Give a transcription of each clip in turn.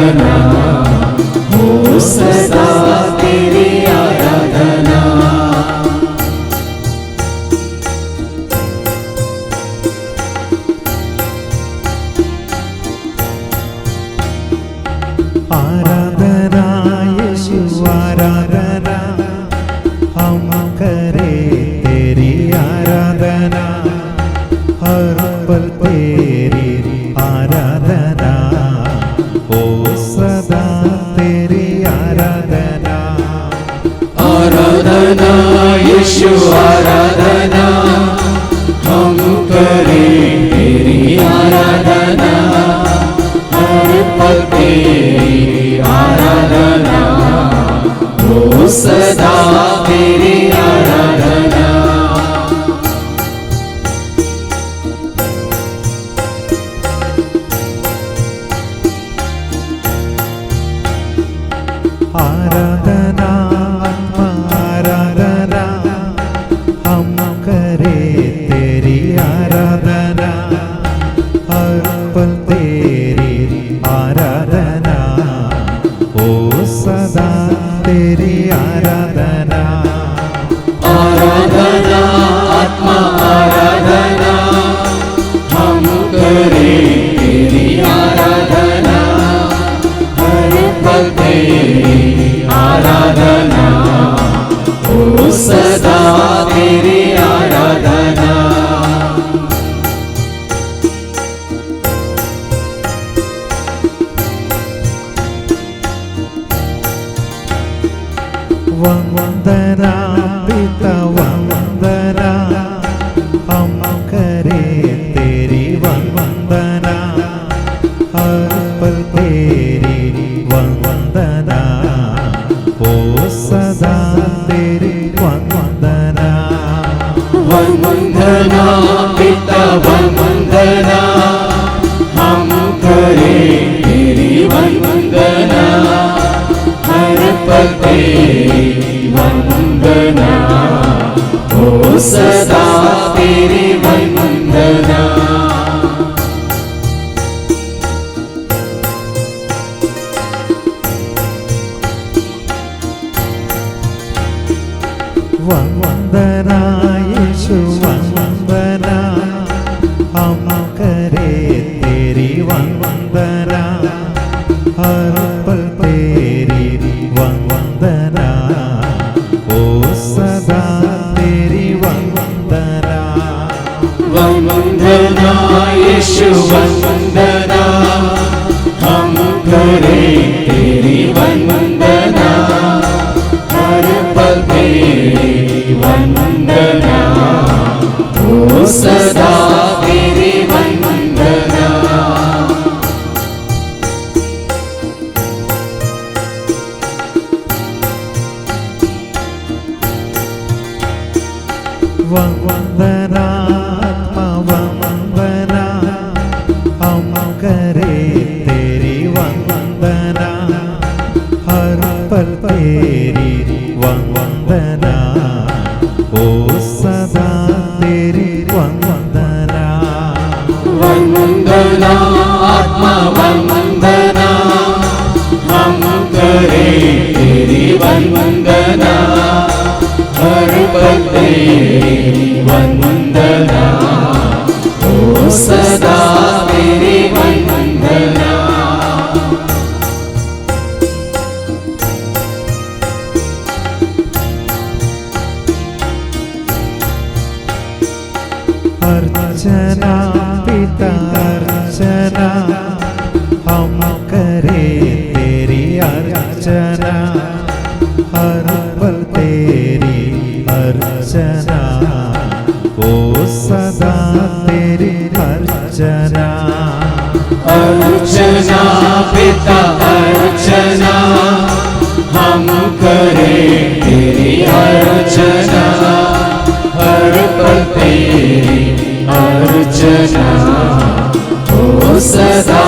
आराधना हो सदा तेरी आराधना। आराधना यीशु आराधना हम करे तेरी आराधना, हर पल तेरी आराधना हो सदा तेरी आराधना। आराधना यीशु आराधना हम करें तेरी आराधना, हर पल तेरी आराधना हो सदा तेरी आराधना। आराधना आत्मा आराधना हम करे तेरी आराधना, हर पल तेरी आराधना हो सदा तेरी आराधना। आराधना आत्मा आराधना हम करें तेरी आराधना, हर पल तेरी आराधना हो सदा तेरी आराधना। वंदना पिता वंदना हम करे तेरी वंदना, हर पल तेरी वंदना हो सदा तेरी वंदना। वंदना पिता वंदना हम करें तेरी वंदना, हर पल तेरी वंदना हो सदा तेरी वंदना। वंदना यीशु वंदना हम करे तेरी वंदना, हर पल तेरी वंदना हो सदा तेरी वंदना। वंदना यीशु वंदना हम करें तेरी वंदना, हर पल तेरी वंदना हो सदा तेरी वंदना। वंदना आत्मा वंदना हम करे तेरी वंदना, हर पल तेरी वंदना हो सदा तेरी वंदना। वंदना आत्मा वंदना हम करें तेरी वंदना, हर पल तेरी वंदना हो सदा तेरी वंदना। अर्चना पिता अर्चना हम करे तेरी अर्चना, हर पल तेरी अर्चना हो सदा तेरी अर्चना। अर्चना पिता अर्चना हम करें तेरी अर्चना, हर पल तेरी अर्चना हो सदा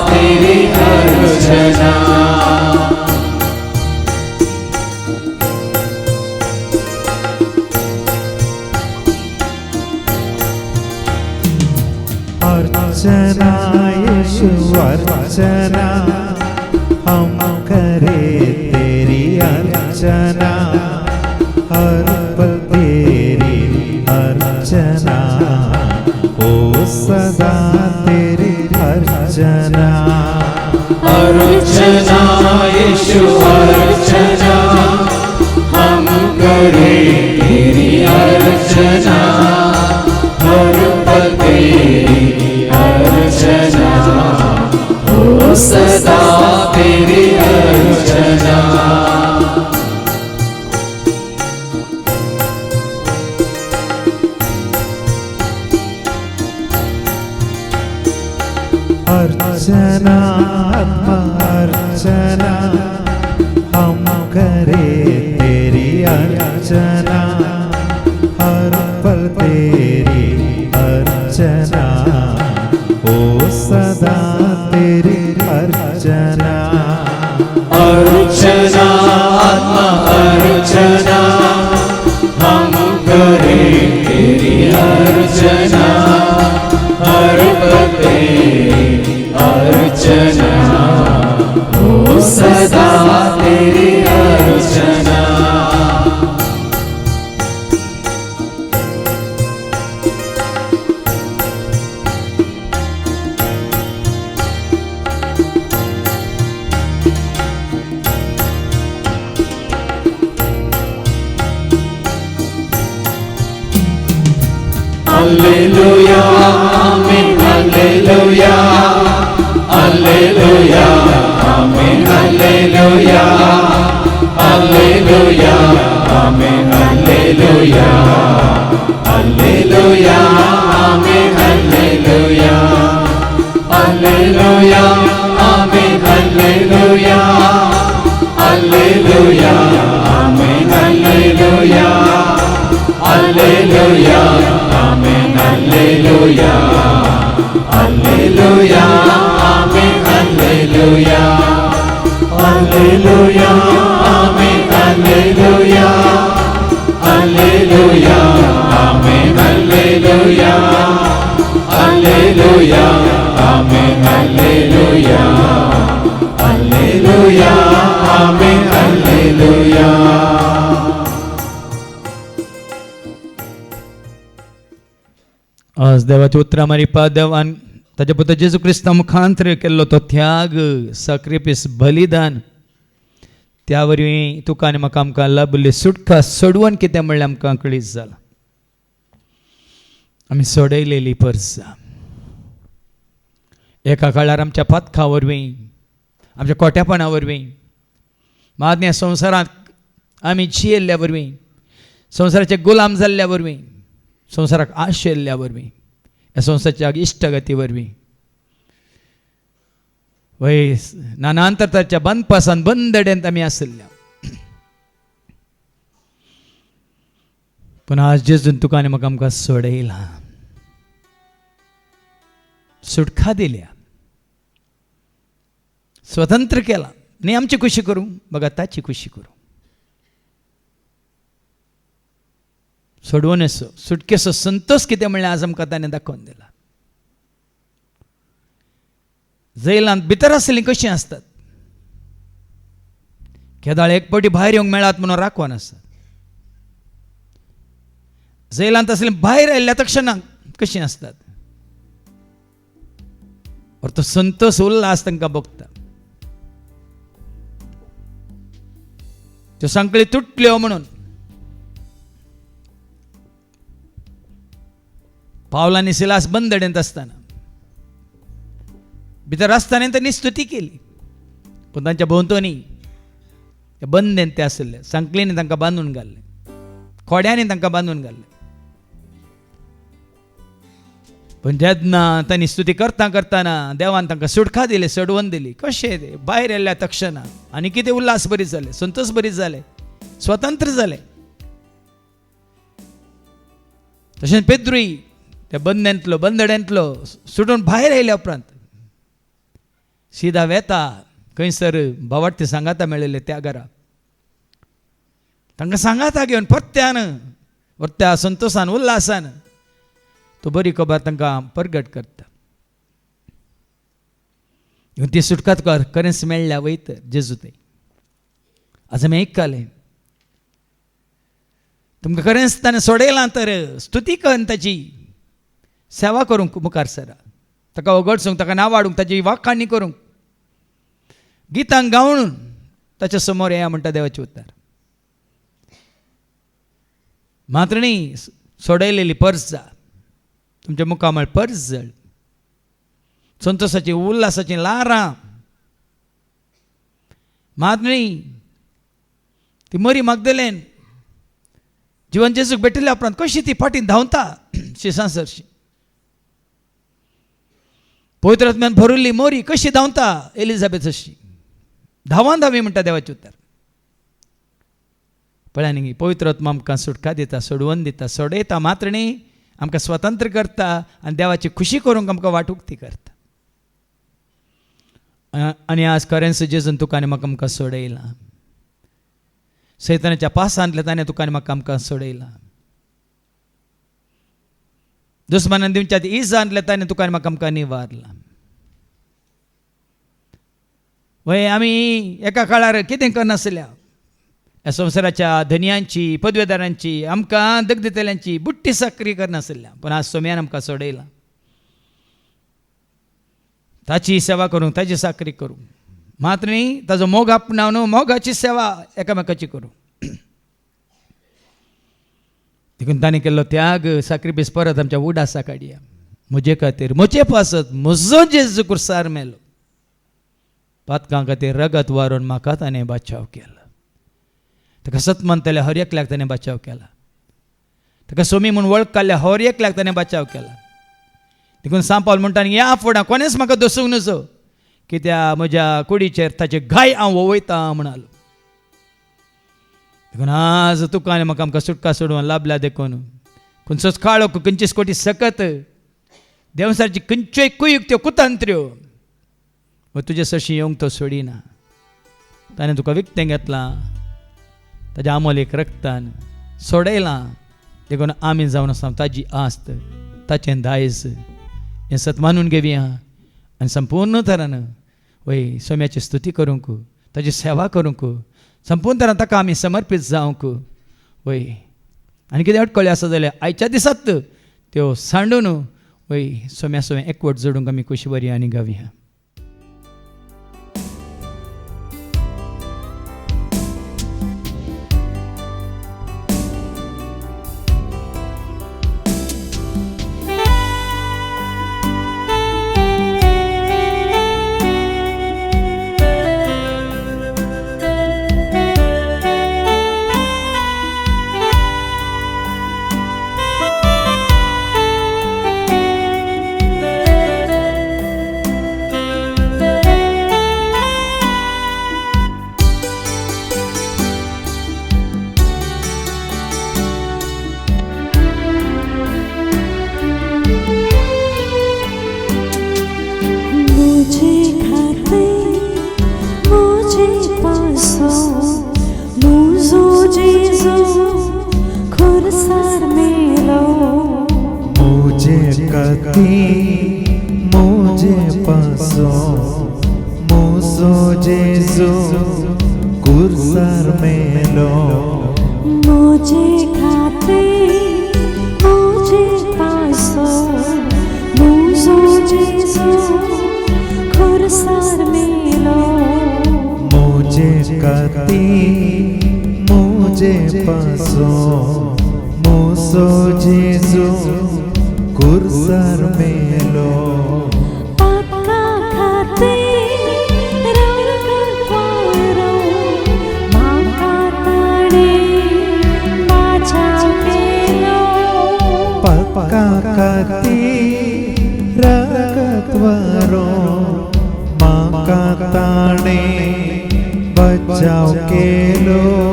तेरी अर्चना। अर्चना यीशु अर्चना हम करे तेरी अर्चना, हर पल तेरी अर्चना, ओ सदा तेरी अर्चना। अर्चना यीशु अर्चना, हम करें तेरी अर्चना, हर पल तेरी अर्चना, ओ सदा तेरी अर्चना। अर्चना अर्चना, हम करे तेरी अर्चना, हर पल तेरी अर्चना, ओ सदा तेरी अर्चना। अर्चना आत्मा अर्चना, हम करें तेरी अर्चना, हर पल तेरी अर्चना, ओ सदा तेरी Archana. Hallelujah, amen, hallelujah, hallelujah, amen, hallelujah, hallelujah, amen, hallelujah, hallelujah, amen, hallelujah, hallelujah, amen, hallelujah, hallelujah, amen, hallelujah, hallelujah, amen, hallelujah, hallelujah, amen, hallelujah, hallelujah, amen, hallelujah, hallelujah, amen, hallelujah, hallelujah, amen, hallelujah, hallelujah, amen, hallelujah. आज देवाचे उतर आम्हारी देवान ताजे पुत्र जेजू Crysta मुखांतर केल्लो तो त्याग सॅक्रिफीस बलिदान त्या वरवीं तुका आनी म्हाका आमकां लाभली सुटका सोडवून कितें म्हणलें आमकां कळीत जालां. आमी सोडयलेली परसां एका काळार आमच्या पातका वरवीं आमच्या कोट्यापणा वरवीं मादन्या संवसारांत आमी जियेल्ल्या वरवीं संवसाराचे गुलाम जाल्ल्या वरवीं संवसाराक आशेल्ल्या वरवीं ह्या संवसाराच्या इश्टगती वरवीं वय नानांतराच्या बंदपासान बंदडेंत आमी आसल्या पूण आज जेजून तुका आनी म्हाका आमकां सोडयलां सुटका दिल्या स्वतंत्र केला न्ही आमची खुशी करूं बघा ताची खुशी करूं सोडवून असो सुटकेचो संतोष कितें म्हणलें आज आमकां ताणें दाखोवन दिला. जैलांत भितर आसलीं कशीं आसतात केदाळ एक पावटी भायर येवंक मेळात म्हणून राखवान आसतात. जैलांत आसलीं भायर आयिल्ल्या तक्षणां कशीं आसतात तो संतोष उल्हास तांकां भोगता. त्यो सांकळी तुटल्यो म्हणून पावलांनी सिलास बंदडेंत आसतना भितर आसतना तांणी स्तुती केली पूण तांच्या भोंवतणी बंदेंत ते आसले सांकळींनी तांकां बांदून घाल्ले खोड्यांनी तांकां बांदून घाल्ले. पण जेन्ना तांणी स्तुती करता करतना देवान तांकां सुटका दिली सोडवून दिली कशें ते भायर येयल्या तक्षणां आनी कितें उल्हास बरी जाले संतोष बरी जाले स्वतंत्र जाले. तशेंच पेद्रूय त्या बंदड्यांतलो सुटून भायर आयल्या उपरांत सीदा वेता खंयसर भावार्थी सांगाता मेळिल्ले त्या घरा तांकां सांगाता घेवन परत्या संतोषान उल्हासान तो बरी खबर तांकां परगट करता. ती सुटका तुका खरेंच मेळ्ळ्या वयत जेजू ते आज आमी आयकले तुमकां खरेंच ताणें सोडयलां तर स्तुती करून ताची सेवा करूंक मुखार सरा ताका वगडसूंक ताका नांव वाडूंक ताची वाखाणी करूंक गितां गावन ताच्या समोर येया म्हणटा देवाचे उद्दार मात्र न्ही सोडयलेली पर्स जा तुमच्या मुखामळ पर्स जळ संतोषाची उल्हासाची ल्हारां मात्र न्ही ती मरी मगदलेन जिवन जेजूक भेटल्या उपरांत कशी ती फाटीन धांवता शिसांसरशी पवित्र आत्म्यान भरिल्ली मोरी कशी धांवता एलिझाबेथ अशी धांवान धांवी म्हणटा देवाचे उतर पळय न्ही पवित्र आत्मा आमकां सुटका दिता सोडवून दिता सोडयता मात्र न्ही आमकां स्वतंत्र करता आनी देवाची खुशी करूंक आमकां वाटुकती करता आनी आज खरेंच जेजून तुका आनी म्हाका आमकां सोडयलां सैतानाच्या पासांतल्या ताणें तुका आनी म्हाका आमकां सोडयलां दुस्मानान दिवच्या इजांतल्या ताणें तुका आनी म्हाका आमकां निवारलां वय आमी एका काळार कितें करनासल्या ह्या संवसाराच्या धनयांची पदवेदारांची आमकां दगदितेल्यांची बुट्टी साकरी करनासल्या पूण आज सोम्यान आमकां सोडयलां ताची सेवा करूंक ताची साकरी करूंक मात्र न्ही ताजो मोग आपणाव न्हू मोगाची सेवा एकामेकाची करूंक देखून ताणें केल्लो त्याग साक्रिफीस परत आमच्या उडासा काडया म्हजे खातीर म्हजे पासत म्हजो जेजू क्रुसार मेलो पातकां खातीर रगत वारून म्हाका ताणें बचाव केलो ताका सत म्हणटल्या हर एकल्याक ताणें बचाव केला ताका सोमी म्हूण वळख काडल्या हर एकल्याक ताणें बचाव केला देखून सांत पावल म्हणटा ह्या फुडां कोणेच म्हाका दसूंक नजो कित्याक म्हज्या कुडीचेर ताचे घाय हांव वोवयतां म्हणालो देखून आज तुका आनी म्हाका आमकां सुटका सोडून लाभल्या देखून खंयचोच काळो खंयचीच कोटी सकत देवसारची खंयच्योय कुयुक्त्यो कुतंत्र्यो व तुजे सशी येवंक तो सोडिना ताणें तुका विकतें घेतलां ताज्या अमोलीक रक्तान सोडयलां देखून आमी जावन आसा ताजी आस्त ताचें दायज हें सत मानून घेवया आनी संपूर्ण तरान वय सोम्याची स्तुती करूंक ताची सेवा करूंक संपूर्ण तरान ताका आमी समर्पीत जावंक वय आनी कितें अडकळ्यो आसा जाल्यार आयच्या दिसात त्यो सांडून वय सोम्या सोम्या एकवट जोडूंक आमी खुशी बरी आनी गावया बचाव केलो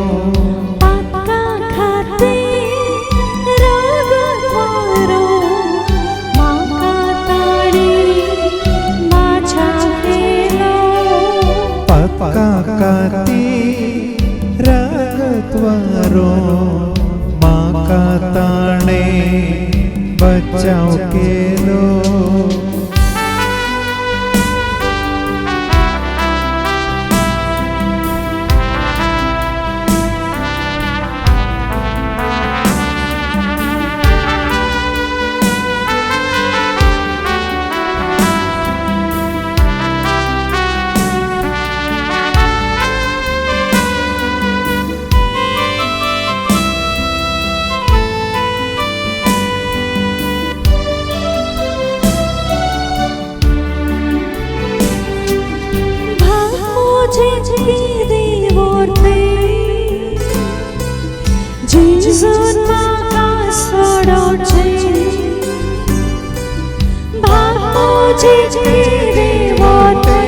जेजून म्हाका सोडोवचें भाग म्हजे मेरे वतें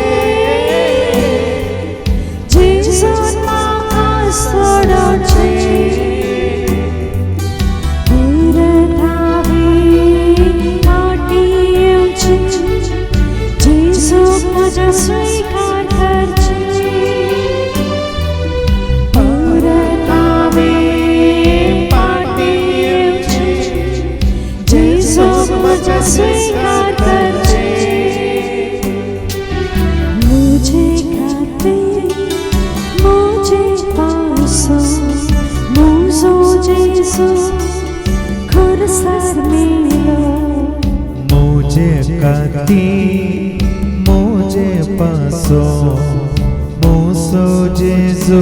जेजून म्हाका सोडोवचें स्वीकार करचे परतावे पाटी येवचे जेजू म्हजो स्वीकार करचे मुझे खातीर मुझे पासो मुजो जेजू खुरसार मेलो मुझे खातीर मुझे पासो मुसो जेजू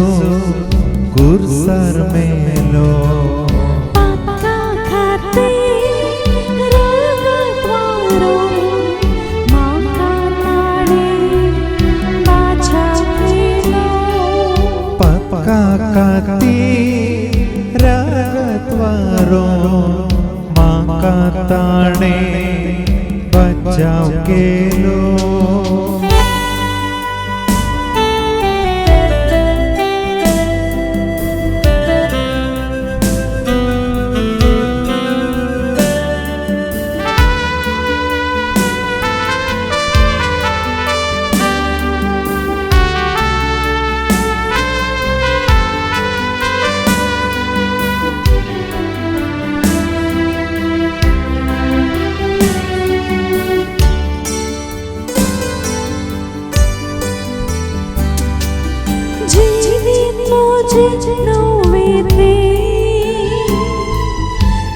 कुरसार मेलो पाका खातीर रगतवारो म्हाका ताणे बाचाव केलो पक्का खातीर रगतवारो म्हाका ताणे बचाव केलो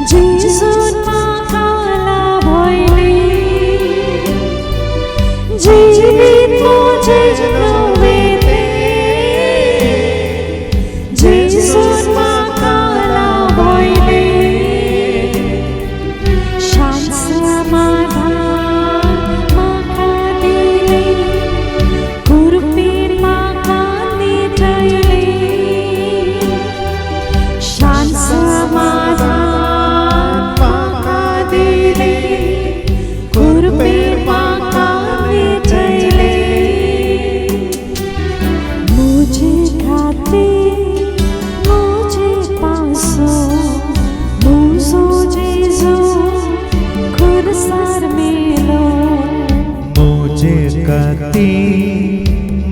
जेजून म्हाका लाभयली जिवीत म्हजें नवें जेजून म्हाका लाभयली शांत समाधान म्हाका दिली कुरपीन म्हाका निटयली शांत समाधान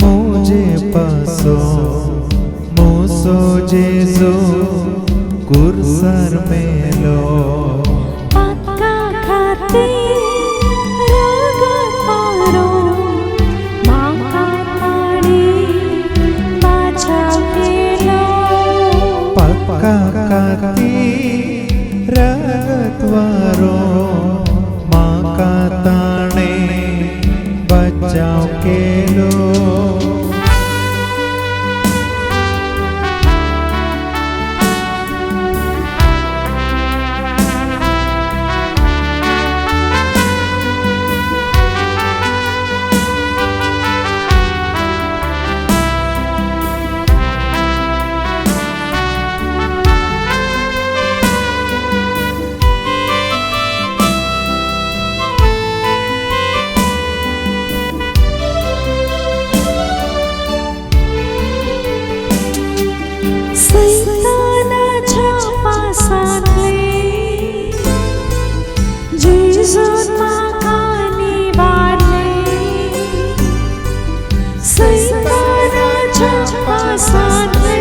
मुझे पासो मुसो जेजू कुरसार मेलो पक्का खातीर रगतवारो म्हाका ताणे बाचाव केलो पक्का खातीर रगतवारो म्हाका ताणे बचाव केलो सैतानाच्या पासांतले जेजून म्हाका निबारले सैतानाच्या पासांतले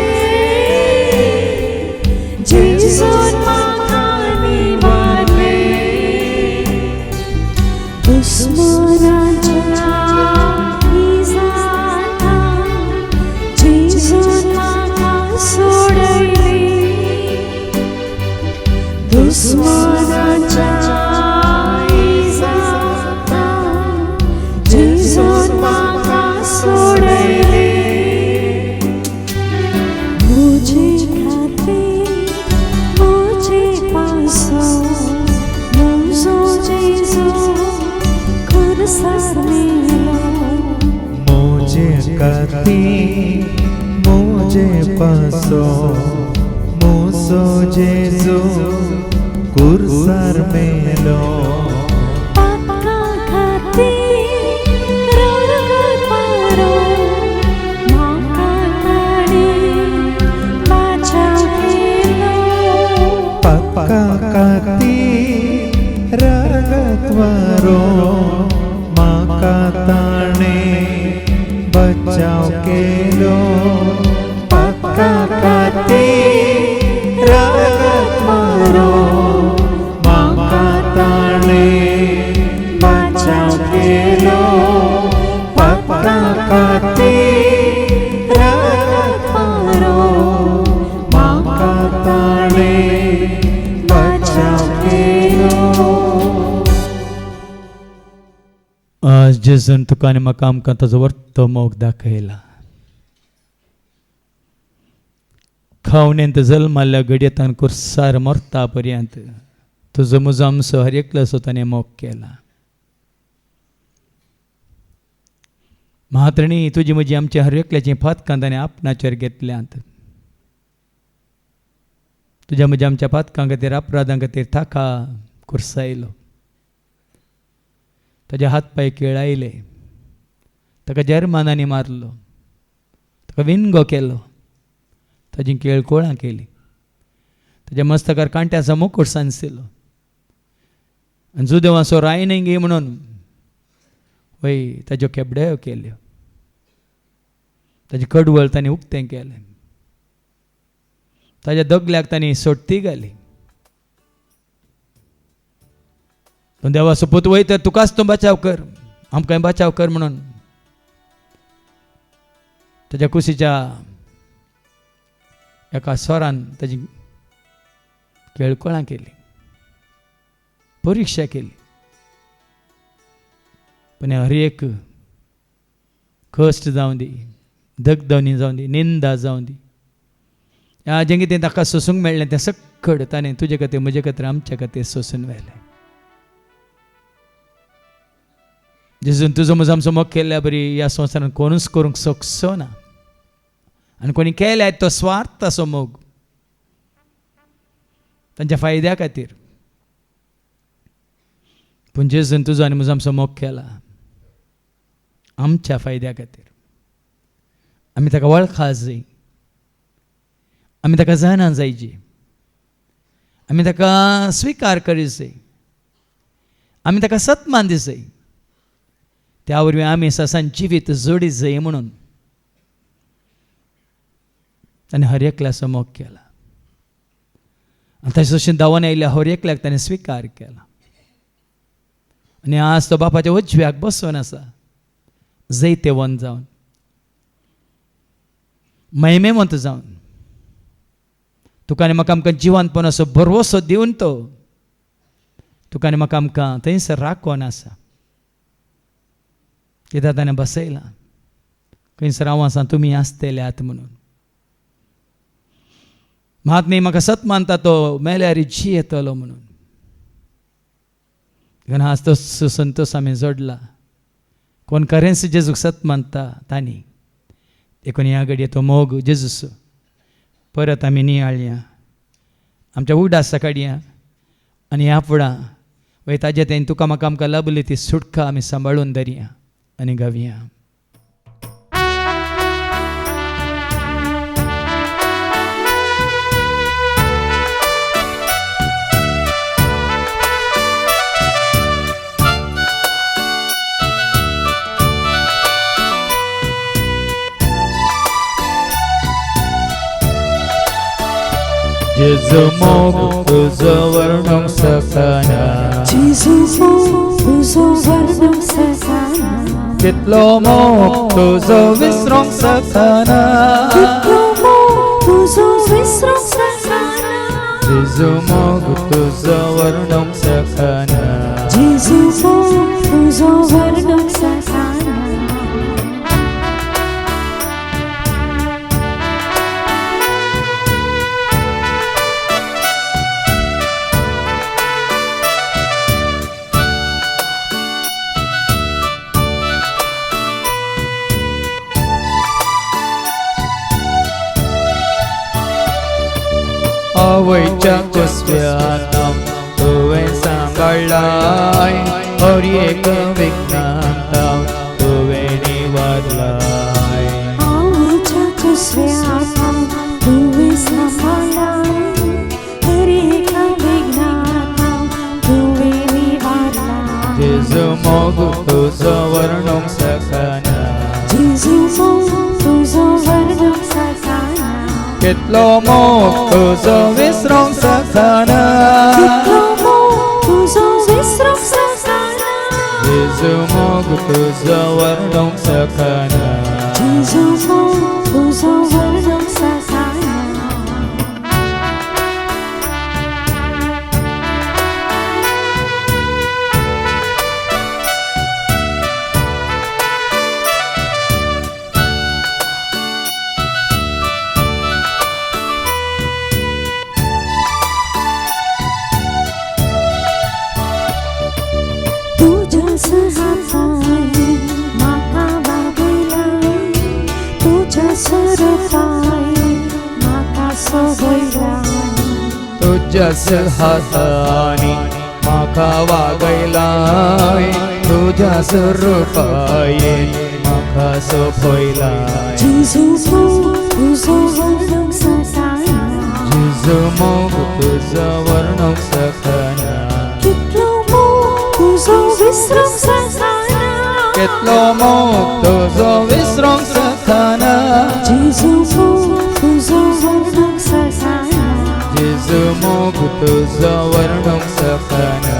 जेजून म्हाका निबारले दुस्मनाच्या इजांत जेजून म्हाका सोडयली दुस्मनाच्या इजांत जेजून म्हाका सोडयली मुझे खातीर मुझे पासो मुजो जेजू खुरसार मेलो मुझे खातीर मुझे पासो मुसो जेजू Jesu kursar melo Paka hati raragat paro Maka tadi bacau kelo Pakka kati ragatwaro Maka tane bachao kelo Pakka kati ragatwaro Maka tane bachao kelo Pakka kati ragatwaro Maka tane bachao kelo आज Jason तुकाने मकाम का तजवर्त मोग दाखयला खावण्यांत जल्माल्या घडयेतान कुर्सार मरता पर्यंत तुजो म्हजो आमचो हर एकलो ताणें मोग केला म्हातरणी तुजी म्हजी आमच्या हर एकल्याची फातकां ताणें आपणाचेर घेतल्यांत तुज्या म्हज्या आमच्या फातकां खातीर अपराधां खातीर ताका कुर्सायलो ताजे हात पांय केळायले ताका जर्मानांनी मारलो ताका विनगो केलो ताजी केळकोळां केली ताज्या मस्तकार कांट्याचो मुकुट सांचलो आनी जुदेवाचो रायन गे म्हणून वय ताज्यो केबड्यो केल्यो ताजी कडवळ ताणें उक्तें केलें ताज्या दगल्याक ताणें सोडती घाली पण देवाचो पूत वयता तुकाच तूं बचाव कर आमकांय बचाव कर म्हणून ताज्या कुशीच्या एका स्वरान ताजी केळकोळां केली परीक्षा केली पण हर एक कश्ट जावं दी दगदवणी जावं दी निंदा जावं दी ह्या जें कितें ताका सोसूंक मेळ्ळें तें सक्कड ताणें तुजे खातीर म्हजे खातीर आमच्या खातीर सोसून व्हेलें जेजून तुजो म्हजो आमचो मोग केल्ल्या बरी ह्या संवसारान कोणूच करूंक शकचो ना आनी कोणी केल्या तो स्वार्थ असो मोग तांच्या फायद्या खातीर पूण जेजून तुजो आनी म्हजो आमचो मोग केला आमच्या फायद्या खातीर आमी ताका वळखा जाय आमी ताका जाणा जायची आमी ताका स्विकार करीत जाय आमी ताका सत्मान दिस जाय त्या वरवीं आमी ससान जिवीत जोडीत जाय म्हणून ताणें हर एकल्याचो मोग केला आनी तशें तशें धांवन आयिल्ल्या हर एकल्याक ताणें स्विकार केला आनी आज तो बापाच्या उजव्याक बसून आसा जैते वन जावन महिमेवंत जावन तुका आनी म्हाका आमकां जिवंतपण असो भरवोसो दिवन तो तुका आनी म्हाका आमकां थंयसर राखोन आसा कित्याक ताणें बसयला खंयसर हांव आसा तुमी आसतल्यात म्हणून महात्मे म्हाका सत मानता तो मेल्यार जी येतलो म्हणून आज तो संतोष आमी जोडला कोण खरेंच जेजूक सत मानता तांणी देखून ह्या घडये तो मोग जेजूस परत आमी नियाळया आमच्या उडासा काडया आनी ह्या फुडां वय ताजे तें तुका म्हाका आमकां लाभली ती सुटका आमी सांबाळून धरया आनी गावया Jezu moग तुजो वर्णोंक सकना Jesu moग तुजो वर्णोंक सकना कितलो मोग तुजो विसरोंक सकना कितलो मोग तुजो विसरोंक सकना Jezu मोग तुजो वर्णोंक सकना Jesu मोग तुजो वर्णोंक सकना आवयच्या स्व्यातां तुवें सांबाळ्ळाय हर एक विघ्नांतां तुवें निवारलाय आवच्याचो स्व्यातां तुवें सांबाळ्ळाय हर एका विघ्नांतां तुवें निवारलाय जेजू मोग तुजो वर्णूंक शकना जेजू मोग तुजो वर्णूंक शकना कितलो मोग तुजो विसरूंक शकना कितलो मोग तुजो विसरूंक शकना जेजू मोग तुजो वर्णूंक शकना जेजू मोग तुजो वर्णूंक शकना तुझ्या हातांनी म्हाका वागयलाय तुझ्या स्वरुपांनी म्हाका सोबयलाय तुझ्याच हातांनी म्हाका वागयलाय तुझ्याच रुपायेन म्हाका सोबयलाय जेजू मोग तुजो वर्णूंक शकना जेजू मोग तुजो वर्णूंक शकना कितलो मोग तुजो विसरूंक शकना कितलो मोग तुजो विसरूंक शकना जेजू मोग तुजो वर्णूंक शकना जेजू मोग तुजो वर्णूंक शकना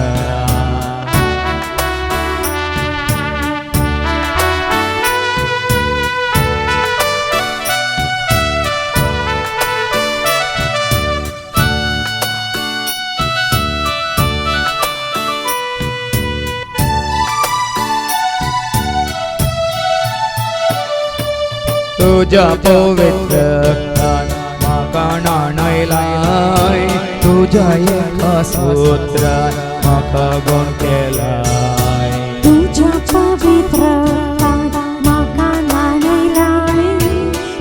तुझ्या पवित्र रक्तान म्हाका न्हाणयलाय तुझ्या एका सुत्रान म्हाका गोड केलाय तुझ्या पवित्र रक्तान म्हाका न्हाणयलाय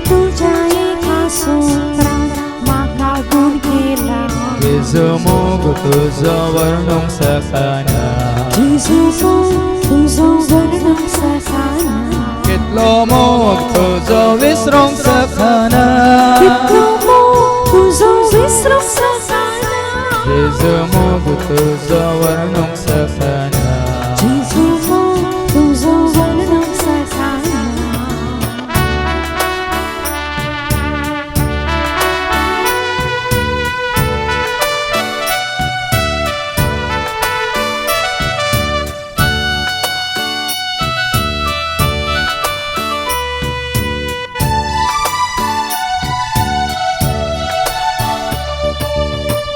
तुझ्या एका सुत्रान म्हाका गूण केलाय जेजू मोग तुजो वर्णूंक शकना जेजू मोग तुजो वर्णूंक शकना कितलो मोग तुजो विसरूंक शकना कितलो मोग तुजो विसरूंक शकना जेजू मोग तुजो वर्णूंक शकना जेजू मोग तुजो वर्णूंक शकना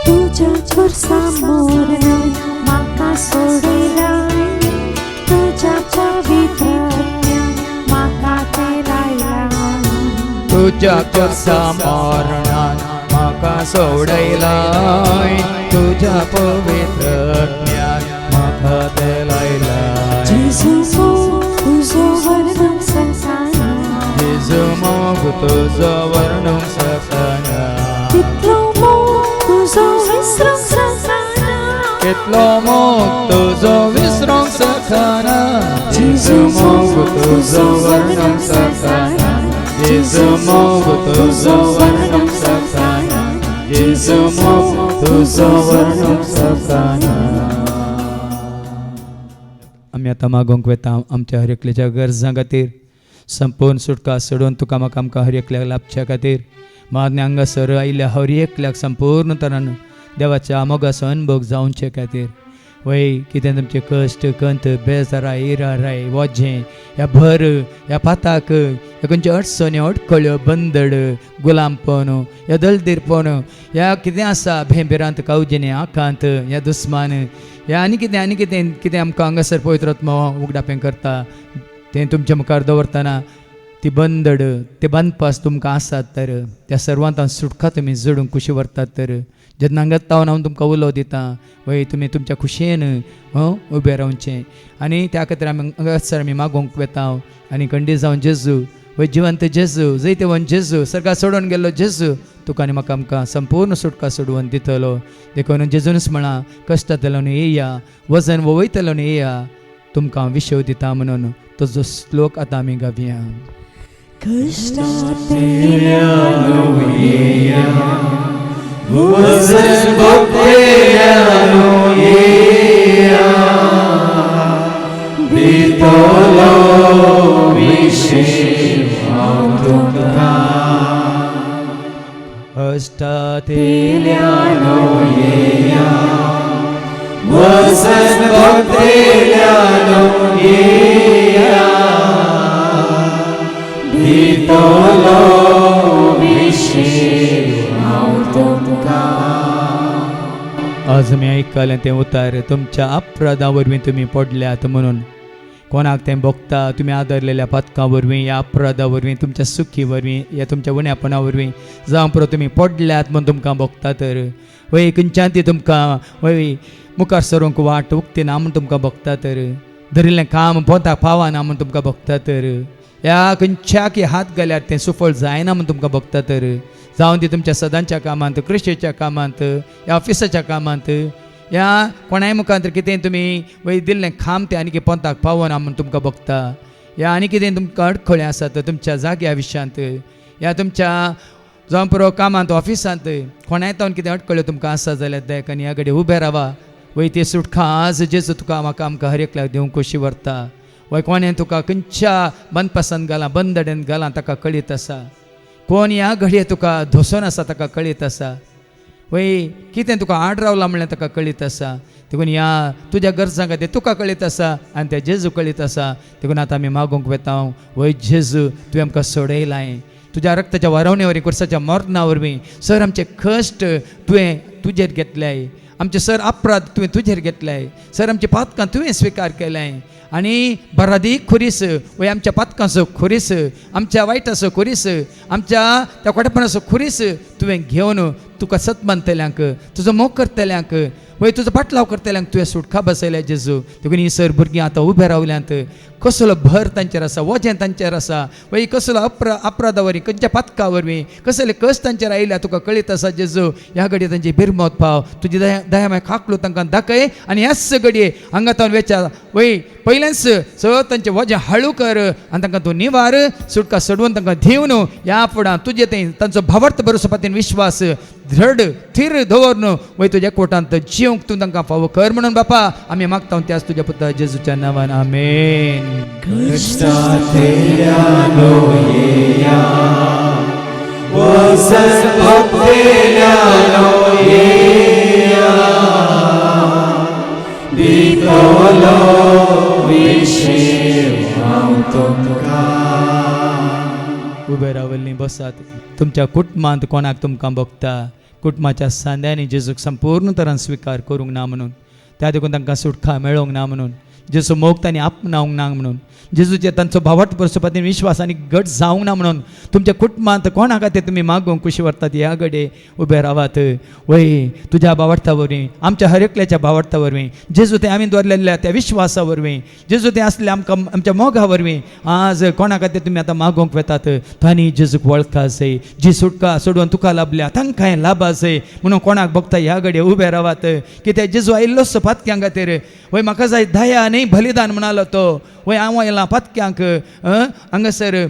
तुझ्या खुर्सामोरन म्हाका सोडयलाय तुझ्या पवित्र रक्तान म्हाका तेलायलाय तुझ्या कर्सा मरणान म्हाका सोडयलाय तुझ्या पवित्र ज्ञान म्हाका तेलायलाय जेजू मोग तुजो वर्णूंक शकना जेजू मोग तुजो वर्णूंक शकना कितलो मोग तुजो विसरूंक शकना कितलो मोग तुजो विसरूंक शकना जेजू मोग तुजो वर्णूंक शकना जेजू मोग तुजो वर्णूंक शकना जेजू मोग तुजो वर्णूंक शकना आमी आतां मागोंक वेता आमच्या हर एकल्याच्या गरजां खातीर संपूर्ण सुटका सोडून तुका म्हाका आमकां हर एकल्याक लाभच्या खातीर मागणे हांगासर आयिल्ल्या हर एकल्याक संपूर्ण तरान देवाच्या मोगाचो अनुभव जावचे खातीर वय कितें तुमचे कश्ट कंत बेजाराय इराराय वजें ह्या भर ह्या पाताक ह्या खंयचे अडचणी अडखळ्यो बंदड गुलामपण ह्या दलदीरपण ह्या कितें आसा भेंबेरांत कावजिने आकांत ह्या दुस्मान ह्या आनी कितें आमकां हांगासर पवित्र आत्मा उगडापें करता तें तुमच्या मुखार दवरतना ती बंदड ते बांदपास तुमकां आसात तर त्या सर्वांत सुटका तुमी जोडूंक कुशी व्हरतात तर जेन्ना हांगा तावन हांव तुमकां उलो दितां वय तुमी तुमच्या खुशयेन उबें रावचें आनी त्या खातीर आमी हांगासर आमी मागोंक वेता आनी खंडी जावन जेजू वय जिवंत जेजू जैतेवन जेजू सर्गा सोडून गेलो जेजू तुका आनी म्हाका आमकां संपूर्ण सुटका सोडून दितलो देखून जेजूनच म्हणा कश्टांतल्यान येया वजन वयतल्यान येया तुमकां विशव दिता म्हणून तो जो श्लोक आतां आमी गावया. कष्टांतल्यान येया वचन भक्तेल्यान येया दितलो विशेष हांव तुमकां. आज आमी आयकलें तें उतार तुमच्या अपराधा वरवीं तुमी पडल्यात म्हणून कोणाक तें भोगता तुमी आदरलेल्या पथकां वरवीं ह्या अपराधा वरवीं तुमच्या सुखी वरवीं ह्या तुमच्या उण्यापणा वरवीं जावं पुरो तुमी पडल्यात म्हणून तुमकां भोगता तर वय खंयच्यान ती तुमकां वय मुखार सरूंक वाट उक्तीना म्हूण तुमकां भोगता तर धरिल्लें काम पोंताक पावना म्हूण तुमकां भोगता तर ह्या खंयच्याक हात घाल्यार तें सुफळ जायना म्हूण तुमकां भोगता तर जावं ती तुमच्या सदांच्या कामांत क्रिस्टेच्या कामांत ह्या ऑफिसाच्या कामांत ह्या कोणाय मुखांतर कितें तुमी वय दिल्लें काम तें आनी पोंताक पावना म्हूण तुमकां भोगता ह्या आनी कितें तुमकां अडखळी आसात तुमच्या जाग्या विशयांत ह्या तुमच्या जावं पुरो कामांत ऑफिसांत कोणाय तावन कितें अडखळ्यो तुमकां आसा जाल्यार दयाकान ह्या घडये उबे रावा वय ती सुटका आज जेजू तुका म्हाका आमकां हर एकल्याक दिवंक कशी व्हरता वय कोणें तुका खंयच्या बंदपासान घाला बंदडेन घाला ताका कळीत आसा कोण ह्या घडये तुका धोसून आसा ताका कळीत आसा वय कितें तुका आड रावला म्हणल्यार ताका कळीत आसा देखून ह्या तुज्या गरजां खातीर तुका कळीत आसा आनी त्या जेजू कळीत आसा देखून आतां आमी मागूंक वेता वय जेजू तुवें आमकां सोडयलाय तुज्या रक्ताच्या वारवणे वरवीं कुर्साच्या मरणा वरवीं सर आमचे कश्ट तुवें तुजेर घेतल्याय आमचे सर अपराध तुवें तुजेर घेतल्याय सर आमची पातकां तुवें स्विकार केल्याय आनी बरादीक खुरीस वय आमच्या पातकांचो खुरीस आमच्या वायटाचो खुरीस आमच्या त्या कोटेपणाचो खुरीस तुवें घेवन तुका सत मानतल्यांक तुजो मोग करतल्यांक वय तुजो पाटलाव करतल्यांक तुवें सुटका बसयल्या जेजू देखून ही सर भुरगीं आतां उबे रावल्यांत कसलो भर तांचेर आसा वजें तांचेर आसा वय कसलो अपराधा वरवीं खंयच्या पातका वरवीं कसले कश्ट तांचेर आयल्या तुका कळीत आसा जेजू ह्या घडये तांची बिरमत पाव तुजी दया माय खाकलो तांकां दाखय आनी ह्याच घडये हांगातावन वेचा वय पयलेंच सगळें तांचें वजें हळू कर आनी तांकां तूं निवार सुटका सोडून तांकां दिवन ह्या फुडां तुजें तें तांचो भावार्थ भरोसो पातीन विश्वास दृढ थीर दवरन वय तुज्या कोटांत जिवंक तूं तांकां फावो कर म्हणून बापा आमी मागता त्याच तुज्या पुता जेजूच्या नांवान आमेन. कष्टांतल्यान येया वचन भक्तेल्यान येया दितलो विशेष हांव तुमकां. उबे रावल्ली बसात तुमच्या कुटुंबांत कोणाक तुमकां भोगता कुटुंबाच्या सांद्यांनी जेजूक संपूर्ण तरान स्विकार करूंक ना म्हणून त्या देखून तांकां सुटका मेळोंक ना म्हणून जेजू मोग तांणी आपणावंक ना म्हणून जेजूचे तांचो भावार्थ भरोसो पातीन विश्वास आनी घट जावंक ना म्हणून तुमच्या कुटुंबांत कोणा खातीर तुमी मागूंक खुशी व्हरतात ह्या घडये उबे रावात वय तुज्या भावार्था वरवीं आमच्या हर एकल्याच्या भावार्था वरवीं जेजू तें आमी दवरलेल्या त्या विश्वासा वरवीं जेजू तें आसलें आमकां आमच्या मोगा वरवीं आज कोणा खातीर तुमी आतां मागोवंक वेतात तांणी जेजूक वळखा जाय जी सुटका सोडून तुका लाभल्या तांकांय लाभा जाय म्हणून कोणाक भोगता ह्या घडये उबे रावात कित्याक जेजू आयिल्लोच पातक्यां खातीर वय म्हाका जाय दया न्ही बलिदान म्हणालो तो वय हांव आयलां पातक्यांक हांगासर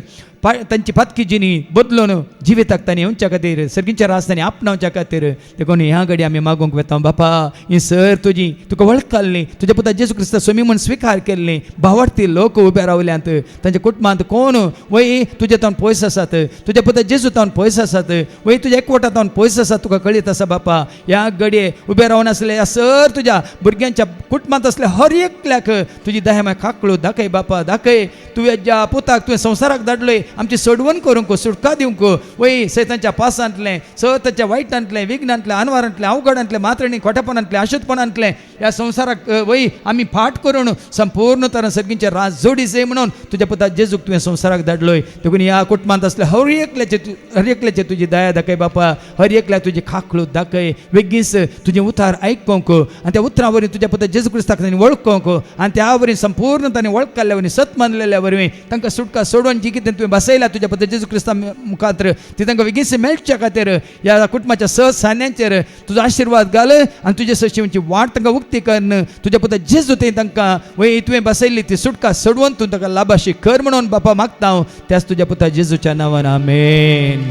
तांची पातकी जिणी बदलून जिविताक तांणी येवच्या खातीर सर्गींच्या राजधानी आपणावच्या खातीर देखून ह्या घडी आमी मागूंक वेता बापा ही सर तुजी तुका वळखली तुज्या पुता जेजू क्रिस्ता स्वामी म्हूण स्विकार केल्ली भावार्थी लोक उबे रावल्यांत तांच्या कुटुंबांत कोण वय तुजे तावन पयस आसात तुज्या पुता जेजू तावन पयस आसात वय तुज्या एकवटा तावन पयस आसात तुका कळीत आसा बापा ह्या घडये उबे रावन आसले ह्या सर तुज्या भुरग्यांच्या कुटुंबांत असले हर एकल्याक तुजी दया खाकळू दाखय बापा दाखय तुवें ज्या पुताक तुवें संवसाराक धाडलय आमची सोडवण करूंक सुटका दिवंक वय सैतांच्या पासांतलें सतच्या वायटांतलें विघ्नांतलें आनवारांतलें अवघडांतलें मात्रणीं खोटेपणांतलें आशुतपणांतलें ह्या संवसाराक वय आमी फाट करून संपूर्ण तरान सर्गींचे राज जोडी जाय म्हणून तुज्या पुता जेजूक तुवें संवसाराक धाडलोय देखून ह्या कुटुंबांत असले हर एकल्याचे तुजी दया दाखय बापा हर एकल्याक तुजी खाकळू दाखय वेगीस तुजें उतार आयकूंक आनी त्या उतरां वरवीं तुज्या पुता जेजू क्रिस्ताक तांणी वळखूंक आनी त्या वरवीं संपूर्ण तांणी वळख काडल्या वरवीं सत मानलेल्या वरवीं तांकां सुटका सोडून जी कितें तुवें बसयल्या तुज्या पुत्र जेजू क्रिस्ता मुखार ती तांकां बेगीन मेळच्या खातीर ह्या कुटुंबाच्या सहसान्यांचेर तुजो आशिर्वाद घाल आनी तुजे सचिवांची वाट तांकां उक्ती कर तुज्या पुत्र जेजू ते तांकां वय तुवें बसयल्ली ती सुटका सोडवून तूं तांकां लाभाशी कर म्हणून बापा मागता हांव त्याच तुज्या पुत्र जेजूच्या नांवान आमेन.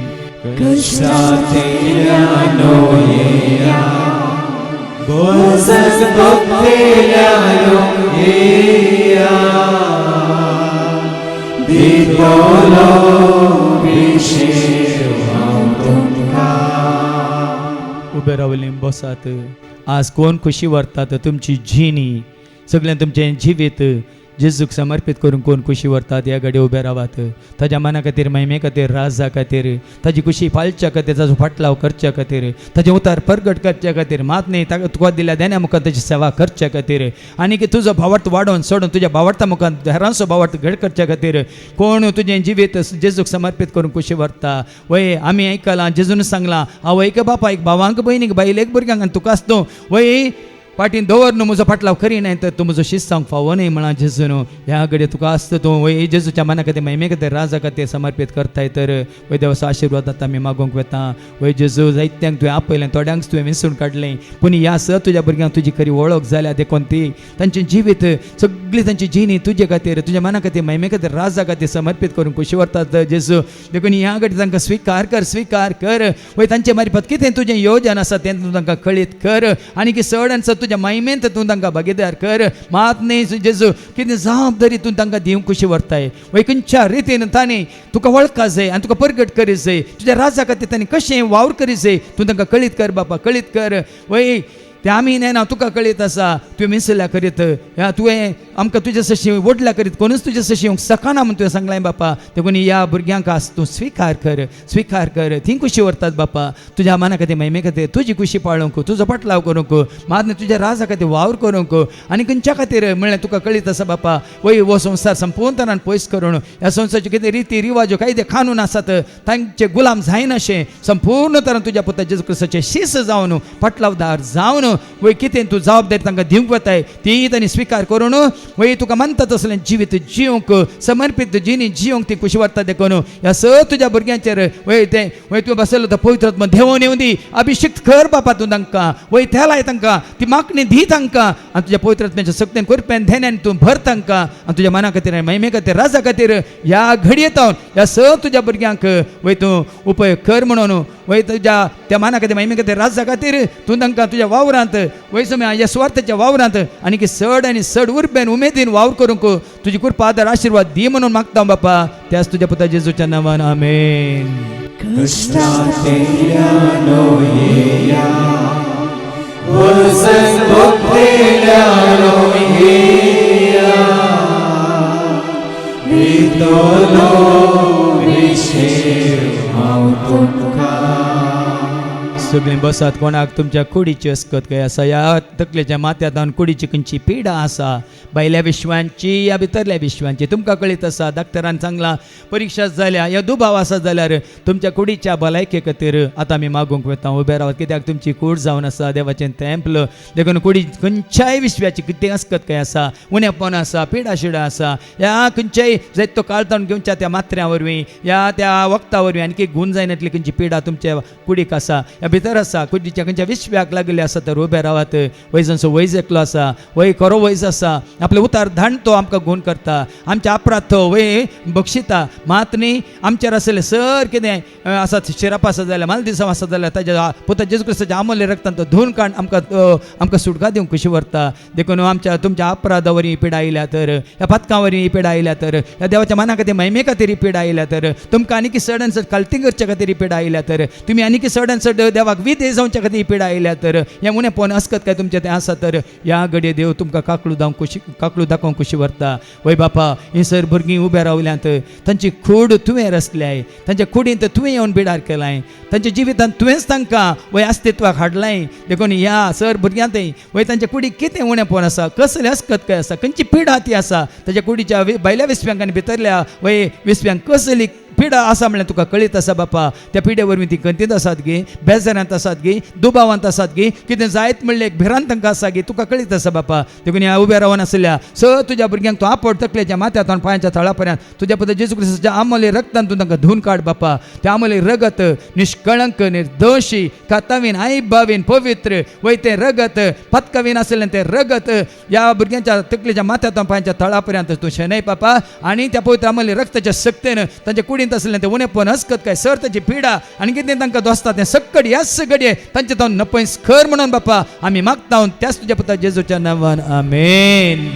Kışlatıyano yeya Bozak boktelano yeya Ditolo vishevam tumka. उबे रावलीं बसात. आज कोण खुशी व्हरतात तुमची जिणी सगळ्यांक तुमचें जिवीत जेजूक समर्पित करून कोण खुशी व्हरतात ह्या घडी उबे रावात. ताज्या मना खातीर महिमे खातीर राजा खातीर ताजी खुशी पाळच्या खातीर ताजो फाटलाव करच्या खातीर ताजें उतार परगट करच्या खातीर मात न्ही ताका तुका दिल्या देण्या मुखार ताची सेवा करच्या खातीर आनी की तुजो भावार्थ वाडोवन सोडून तुज्या भावार्था मुखार हेरांचो भावार्थ घड करच्या खातीर कोण तुजें जिवीत जेजूक समर्पित करून खुशी व्हरता. वय आमी आयकलां जेजून सांगलां हांव एक बापा एक भावांक भयणीक बायलेक भुरग्यांक आनी तुका आसतो वय पाटीन दवर न्हू म्हजो फाटलाव करी न्हय तर तूं म्हजो शिस्तांक फावो न्हय म्हणा जेजू न्हू ह्या घडये तुका आसता तूं वय जेजूच्या मना खातीर महिमे खातीर राजा खातीर समर्पित करताय तर वय देवाचो आशिर्वाद आतां आमी मागोवंक वेता. वय जेजू जायत्यांक तुवें आपयलें थोड्यांक तुवें विसरून काडलें पूण ह्या स तुज्या भुरग्यांक तुजी खरी वळख जाल्या देखून ती तांचें जिवीत सगळी तांची जिणी तुजे खातीर तुज्या मना खातीर महिमे खातीर राजा खातीर समर्पित करून खुशी व्हरतात जेजू देखून ह्या घडी तांकां स्विकार कर वय तांचे मार्फत कितें तुजें योजन आसा तें तूं तांकां कळीत कर आनी की चड आनी चड तुज्या महिमेंत तूं तांकां भागीदार कर मात न्ही जेजू कितें जबाबदारी तूं तांकां दिवंक खुशी व्हरताय. वय खंयच्या रितीन तांणी तुका वळखा जाय आनी तुका परगट करीत जाय तुज्या राजा खातीर तांणी कशें वावर करीत जाय तूं तांकां कळीत कर बापा कळीत कर. वय ते आमी न्हय ना तुका कळीत आसा तुवें मिसल्या करीत ह्या तुवें आमकां तुजे सशी वडल्या करीत कोणूच तुजे सशी सकाना म्हूण तुवें सांगलां बापा देखून ह्या भुरग्यांक आस तूं स्विकार कर थीं खुशी व्हरतात बापा तुज्या मना खातीर महिमे खातीर तुजी खुशी पाळूंक तुजो फाटलाव करूंक मात तुज्या राजा खातीर वावर करूंक आनी खंयच्या खातीर म्हणल्यार तुका कळीत आसा बापा वय हो संवसार संपूर्ण तरान पयस करून ह्या संवसाराचे कितें रिती रिवाज्यो कायदे कानून आसात तांचे गुलाम जायना अशें संपूर्ण तरान तुज्या पुता जेजू क्रिस्ताचे शिस जावन फाटलावदार जावन वय कितें तूं जबाबदारी तांकां दिवंक वताय ती तांणी स्विकार करून वय तुका मानता तसलें जिवीत जिवंक समर्पीत जिणी जिवंक ती खुशी व्हरता देखून ह्या स तुज्या भुरग्यांचेर वय तुवें बसयलो तो पवित्र आत्मा देवून येवं दी अभिषेक कर बापा तूं तांकां वय त्या लाय तांकां ती मागणी दी तांकां आनी तुज्या पवित्र आत्म्याच्या सक्तीन कुरप्यान धेन्यान तूं भर तांकां आनी तुज्या मना खातीर महिमे खातीर राजा खातीर ह्या घडयेत ह्या स तुज्या भुरग्यांक वय तूं उपयोग कर म्हणून वय तुज्या त्या मना खातीर महिमे खातीर राजा खातीर तूं तांकां तुज्या वावरांत वय समय ह्या स्वार्थाच्या वावरांत आनी की चड आनी चड उर्बेन उमेदीन वावर करूंक तुजी कृपा आदार आशिर्वाद दी म्हणून मागता बापा त्याच तुज्या पुता जेजूच्या नांवान आमेन. Kışlatıyano yeya Bozak boktelano yeya Ditolo vishevam tumka. सगळीं बसात कोणाक तुमच्या कुडीची अस्कत काय आसा ह्या तकलेच्या माथ्यांत कुडीची खंयची पिडा आसा भायल्या विश्वांची या भितरल्या विश्वांची तुमकां कळीत आसा डॉक्टरान सांगलां परीक्षा जाल्या या दुबाव आसा जाल्यार तुमच्या कुडीच्या भलायके खातीर आतां आमी मागूंक वता उबे रावत कित्याक तुमची कूड जावन आसा देवाचें तेंपल देखून कुडी खंयच्याय विश्वाची कितें अस्कत काय आसा उणेपण आसा पिडा शिडा आसा ह्या खंयच्याय जायत तो काळतावन घेवच्या त्या मात्र्या वरवीं या त्या वखदा वरवीं आनी गुण जायनातली खंयची पिडा तुमच्या कुडीक आसा ह्या भितर आसा कुडीच्या खंयच्या विश्व्याक लागले आसा तर उबे रावात वयजांचो वयज एकलो आसा वय खरो वयज आसा आपले उतार धाण तो आमकां गुण करता आमच्या अपराध तो वय बक्षिता मात न्ही आमचेर आसले सर कितें आसा शिराप आसा जाल्यार मालदिसांव आसा जाल्यार ताच्या पुता जेजू क्रिस्ताच्या अमूल्य रक्तान तो धुवन काण आमकां सुटका दिवंक कशी व्हरता देखून आमच्या तुमच्या अपराधा वरी पिडा आयल्या तर ह्या पथकां वरी पिडा आयल्या तर ह्या देवाच्या मना खातीर महिमे खातीर पिडा आयल्या तर तुमकां आनीक चड चड कल्ती करच्या खातीर पिडा आयल्या तर तुमी आनीक चड चड देवाक विधेय जावच्या खातीर पिडा आयल्या तर हें उणेपण अस्कत काय तुमचें तें आसा तर ह्या घडये देव तुमकां काकलू दाखोवंक खुशी व्हरता वय बापा ही सर भुरगीं उबे रावल्यांत तांची खूड तुवें रचल्याय तांच्या कुडींत तुवें येवन बिडार केलाय तांच्या जिवितांत तुवेंच तांकां वय अस्तित्वाक हाडलाय देखून ह्या सर भुरग्यांतय वय तांच्या कुडीक कितें उणेपण आसा कसलें अस्कत काय आसा खंयची पिडा ती आसा ताच्या कुडीच्या भायल्या विस्व्यांक आनी भितरल्या वय विस्व्यांक कसली पिडा आसा म्हणल्यार तुका कळीत आसा बापा. त्या पिड्या वरवीं ती कंतीत आसात गे, बेजारांत आसात गे, दुबावांत आसात गे, कितें जायत म्हणलें एक भिरांत तांकां आसा गे, तुका कळीत आसा बापा. देखून ह्या उब्या रावन आसल्या तुज्या भुरग्यांक तूं आपड तकलेच्या माथ्यान पांयाच्या तळा पर्यंत तुज्या पुत्र जेजू क्रिस्ताच्या आमोले रक्तान तूं तांकां धुवन काड बापा. त्या आमोले रगत निष्कळंक निर्दोशी कातावीन आईबावीन पवित्र वय तें रगत पत्कावीन आसलें तें रगत ह्या भुरग्यांच्या तकलेच्या माथ्यान पांयाच्या तळा पर्यंत तूं शेनय बापा. आनी त्या पवित्र आमोले रक्ताच्या सक्तेन तांच्या कुडींत आसलें तें उणेपण हस्कत काय सर ताची पिडा आनी कितें तांकां दोसता तें सक्कड ह्याच घडये तांचे तावन नपयस खर म्हणून बापा आमी मागता त्याच तुज्या पुता जेजूच्या नांवान आमेन.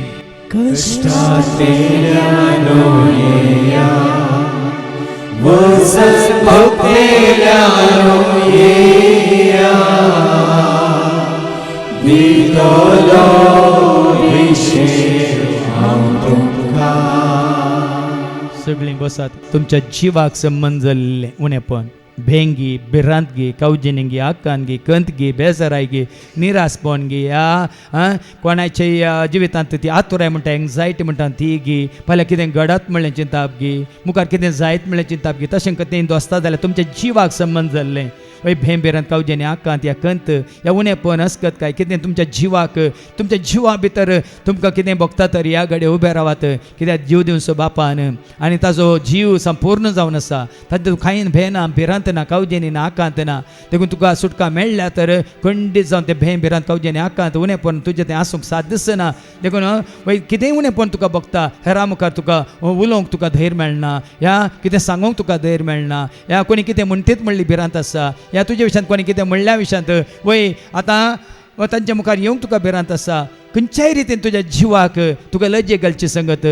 सगळीं बसात. तुमच्या जिवाक संबंध जाल्लें उणेपण भेंगी भिरांतगी कावजिनिंगी आकांगी कंतगी बेजारायगी निरासपण गी या कोणाच्या जिवितांत ती आतुराय म्हणटा एंग्जायटी म्हणटा ती गी फाल्यां कितें घडत म्हणलें चिंताप गी मुखार कितें जायत म्हणलें चिंताप गी तशें कितें दोस्ता जाल्यार तुमच्या जिवाक संबंध जाल्लें वय भेंबिरांत कावजेनी आकांत या कंत या उणेपण हस्कत काय कितें तुमच्या जिवाक तुमच्या जिवा भितर तुमकां कितें भोगता तर ह्या घडये उबे रावात. कित्याक जीव दिवचो बापान आनी ताजो जीव संपूर्ण जावन आसा. तातूंत खायन भेना भिरांत ना कावजेनी ना आकांत ना. देखून तुका सुटका मेळ्ळ्या तर खंडीत जावन तें भेंबिरांत कावजेनी आकांत उणेपण तुजें तें आसूंक साद दिसना. देखून वय कितेंय उणेपण तुका भोगता हेरा मुखार तुका उलोवंक तुका धैर्य मेळना या कितें सांगूंक तुका धैर्य मेळना या कोणी कितें म्हणटीत म्हणली भिरांत आसा या तुज्या विशयांत कोणी कितें म्हणल्या विशयांत वय आतां तांच्या मुखार येवंक तुका भिरांत आसा. खंयच्याय रितीन तुज्या जिवाक तुका लज्जे घालची संगत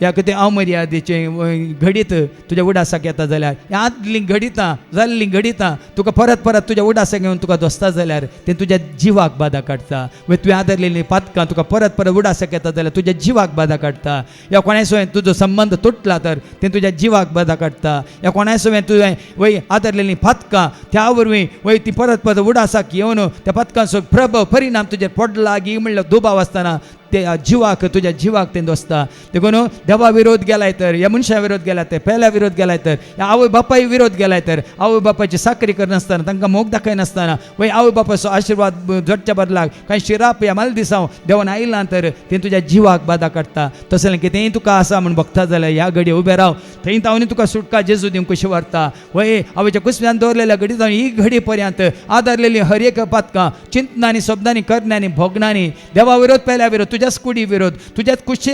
या कितें अमर्यादेचें घडीत तुज्या उडासाक येता जाल्यार ह्या आदली घडितां जाल्लीं घडितां तुका परत परत तुज्या उडासाक येवन तुका दोस्ता जाल्यार तें तुज्या जिवाक बाधा काडटा. वा तुवें आदरलेलीं पातकां तुका परत परत उडासाक येता जाल्यार तुज्या जिवाक बाधा काडटा. या कोणाय सवय तुजो संबंध तुटला तर तें तुज्या जिवाक बाधा काडटा. या कोणाय सवय तुवें वय आदरलेलीं पातकां त्या वरवीं वय ती परत परत उडासाक येवन त्या पातकांचो प्रभाव परिणाम तुजेर पडला गी म्हणल्यार दुबाव आसतना त्या जिवाक तुज्या जिवाक तें दोसता. देखून देवा विरोध गेलाय तर या मनशा विरोध गेला तर पेल्या विरोध गेलाय तर या आवय बापाय विरोध गेलाय तर आवय बापायची साकरी करनासतना तांकां मोग दाखयनासतना वय आवय बापाचो आशिर्वाद जोडच्या बदलाक कांय शिराप या माल दिसांव देवान आयलां तर तें तुज्या जिवाक बाधा काडटा. तसलें कितेंय तुका आसा म्हूण बगता जाल्यार ह्या घडये उबे राव थंय तावनी तुका सुटका जेजू दिवंक कशी व्हरता. वय आवयच्या कुसव्यान दवरलेल्या घडी जावन ही घडी पर्यंत आदारलेली हर एक पातकां चिंतनांनी शब्दांनी करण्यांनी भोगणांनी देवा विरोध पेल्या विरोध तुज्याच कुडी विरोध तुज्यात कुशे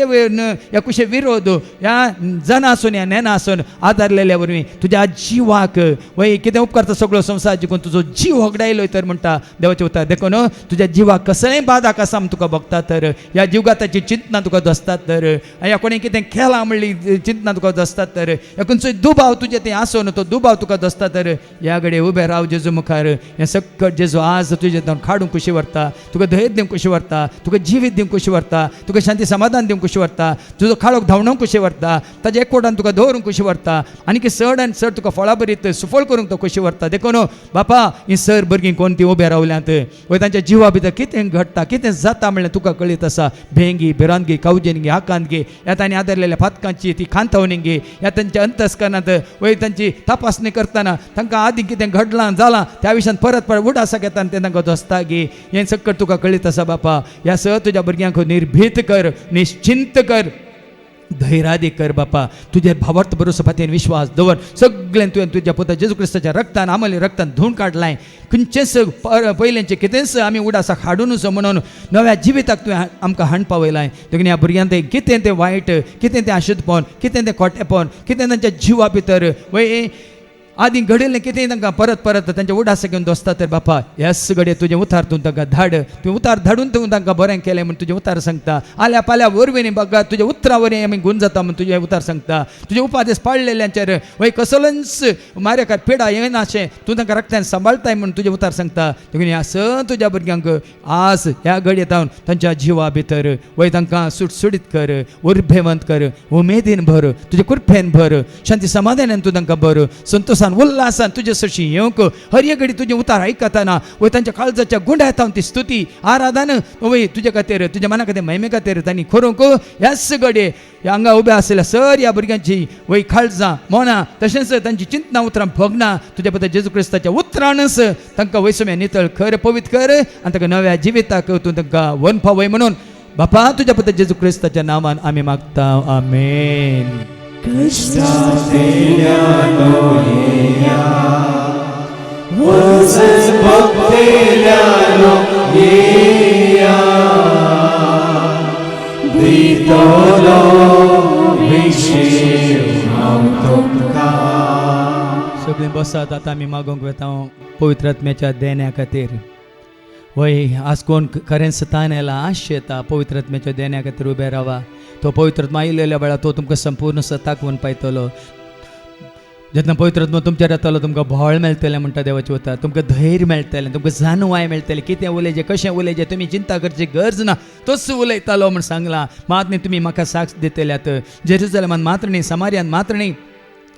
या कुशे विरोध या जन आसून या नेना आसून आदारलेल्या वरवीं तुज्या जिवाक वय कितें उपकारता सगळो संवसार जिखून तुजो जीव होगडायलो तर म्हणटा देवाचें उतर. देखून तुज्या जिवाक कसलेंय बादाक आसा म्हूण तुका भोगता तर या जिवगाताची चिंतना तुका दोसतात तर या कोणें कितें केलां म्हणली चिंतना तुका दोसतात तर या खंयचोय दुबाव तुजें तें आसून तो दुबाव तुका दोसता तर ह्या घडये उबे राव जेजू मुखार. हें सकट जेजू आज तुजें तावन काडूंक कशी व्हरता तुका धैर्य दिवंक कशी व्हरता तुका जिवीत दिवंक कशी व्हरता तुका शांती समाधान दिवंक कशी व्हरता तुजो खाळोक धांवणोवंक कशी व्हरता ताजे एकवटान तुका दवरूंक कशी व्हरता आनी चड आनी चड तुका फळां बरीत सुफळ करूंक तो कशी व्हरता. देखून बापा ही सर भुरगीं कोण ती उबे रावल्यांत वय तांच्या जिवा भितर कितें घडटा कितें जाता म्हणल्यार तुका कळीत आसा. भेंगी भिरांतगी कावजेनगी आकांतगी ह्या तांणी आदरलेल्या फातकांची ती खांतवणींगी ह्या तांच्या अंतस्करणांत वय तांची तपासणी करतना तांकां आदीं कितें घडलां जालां त्या विशयान परत परत उडासाक येता आनी तें तांकां दोसता गी. हें सकट तुका कळीत आसा बापा. ह्या सर तुज्या भुरग्यांक निर्भीत कर निश्चिंत कर धैर्यादी कर बापा. तुजेर भावार्थ भरोसा फातीन विश्वास दवर सगळें तुवें तुज्या पुता जेजू क्रिस्ताच्या रक्तान आमले रक्तान धुवन काडलां. खंयचेच पयलेंचे कितेंच आमी उडासाक हाडूनच म्हणून नव्या जिविताक तुवें आमकां हाडपा वयलां. देखून ह्या भुरग्यांक तें कितें तें वायट कितें तें अशुद्धपण कितें तें खोटेपण कितें तांच्या जिवा भितर वय आदीं घडिल्लें कितेंय तांकां परत परत तांच्या उडासाक घेवन दोसता तर बापा ह्याच घडये तुजें उतार तूं तांकां धाड. तुवें उतार धाडून तूं तांकां बरें केलें म्हूण तुजें उतार सांगता. आल्या पाल्या वरवीं बघा तुज्या उतरा वरवीं आमी गुण जाता म्हूण तुजें उतार सांगता. तुजे उपादेश पाळलेल्यांचेर वय कसलोच मारेकार पिडा येनाशें तूं तांकां रक्तान सांबाळटाय म्हूण तुजें उतार सांगता. देखून ह्या तुज्या भुरग्यांक आज ह्या घडयेंत हांव तांच्या जिवा भितर वय तांकां सुटसुडीत कर उर्बेवंत कर उमेदीन भर तुजे कृपेन भर शांती समाधानान तूं तांकां भर संतोशान जोशान उल्हासान तुजे सशी येवंक हर एक घडी तुजे उतार आयकताना वय तांच्या काळजाच्या गुंड्या येता ती स्तुती आराधन वय तुजे खातीर तुज्या मना खातीर महिमे खातीर तांणी खरोंक ह्याच घडये ह्या हांगा उब्या आसलेल्या सर ह्या भुरग्यांची वय काळजां मोना तशेंच तांची चिंतना उतरां भोगना तुज्या बद्दल जेजू क्रिस्ताच्या उतरानच तांकां वैसम्या नितळ कर पवित्र कर आनी तांकां नव्या जिविताक तूं तांकां वनपा वय म्हणून बापा तुज्या बद्दल जेजू क्रिस्ताच्या नांवान आमी मागता आमेन. सगळीं बसात आतां आमी मागोंक वेता पवित्र आत्म्याच्या देण्या खातीर. वय आज कोण खरें स्थान येला आश येता पवित्र आत्म्याच्या देण्या खातीर उबे रावा. तो पवित्र आत्मा आयिल्ल्या वेळार तो तुमकां संपूर्ण सताक व्हरून पायतलो. जेन्ना पवित्र आत्मा तुमचेर येतलो तुमकां भोळ मेळटलें म्हणटा देवाचें उतर. तुमकां धैर्य मेळटलें तुमकां जाणवाय मेळटलें कितें उलयचें कशें उलयचें तुमी चिंता करची गरज ना तोच उलयतालो म्हूण सांगलां. मात न्ही तुमी म्हाका साक्ष दितल्यात जेरुसलेमान मात्र न्ही समार्यान मात्र न्ही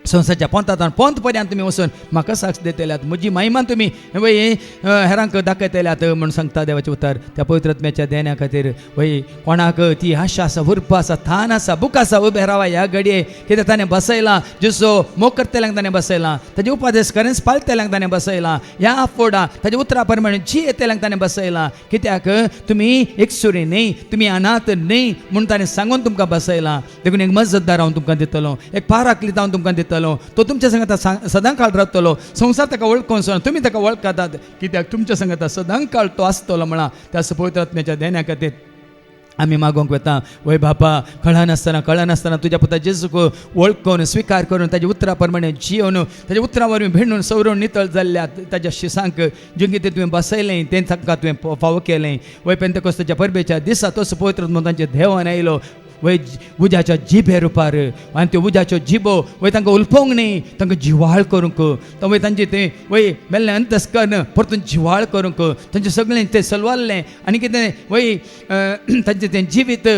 संवसारच्या पोंतांत पोंत पर्यंत तुमी वचून म्हाका साक्ष दितल्यात म्हजी महिमा तुमी वय हेरांक दाखयतल्यात म्हूण सांगता देवाचें उतर. त्या पवित्र आत्म्याच्या देण्या खातीर वय कोणाक ती आशा आसा उर्प आसा थान आसा बूक आसा उबे रावा ह्या घडये कितें ताणें बसयलां जुसो मोग करतल्यांक ताणें बसयलां ताजे उपादेश खरेंच पाळटल्यांक ताणें बसयलां ह्या फोडा ताजे उतरा प्रमाणे जी येतल्यांक ताणें बसयलां कित्याक तुमी एकसुरी न्ही तुमी अनाथ न्ही म्हूण ताणें सांगून तुमकां बसयलां. देखून एक मजतदार हांव तुमकां दितलो एक पाराकलीत हांव तुमकां दितलो तो तुमच्या संगता सदां काळ रावतलो. संवसार ताका वळखून तुमी ताका वळखतात कित्याक तुमच्या संगता सदां काळ तो आसतलो म्हणा. त्या पवित्र आत्म्याच्या देण्या खातीर आमी मागोंक वेता. वय बापा कळनासतना तुज्या पुता जेजूक वळखून स्विकार करून ताज्या उतरा प्रमाणे जियोन ताज्या उतरा वरवीं भिणून सवरून नितळ जाल्ल्यात ताज्या शिसांक जें कितें तुवें बसयलें तें तांकां तुवें फावो केलें. वय पेंतकोस्ताच्या परबेच्या दिसा तोच पवित्र आत्मा तांचे देवान आयलो वय उज्याच्या जिबे रुपार आनी त्यो उज्याच्यो जिबो वय तांकां उलपोंक न्ही तांकां जिवाळ करूंक वय तांचे तें वय मेल्लें अंतस्करण परतून जिवाळ करूंक तांचें सगळें तें सलवारलें आनी कितें वय तांचें तें जिवीत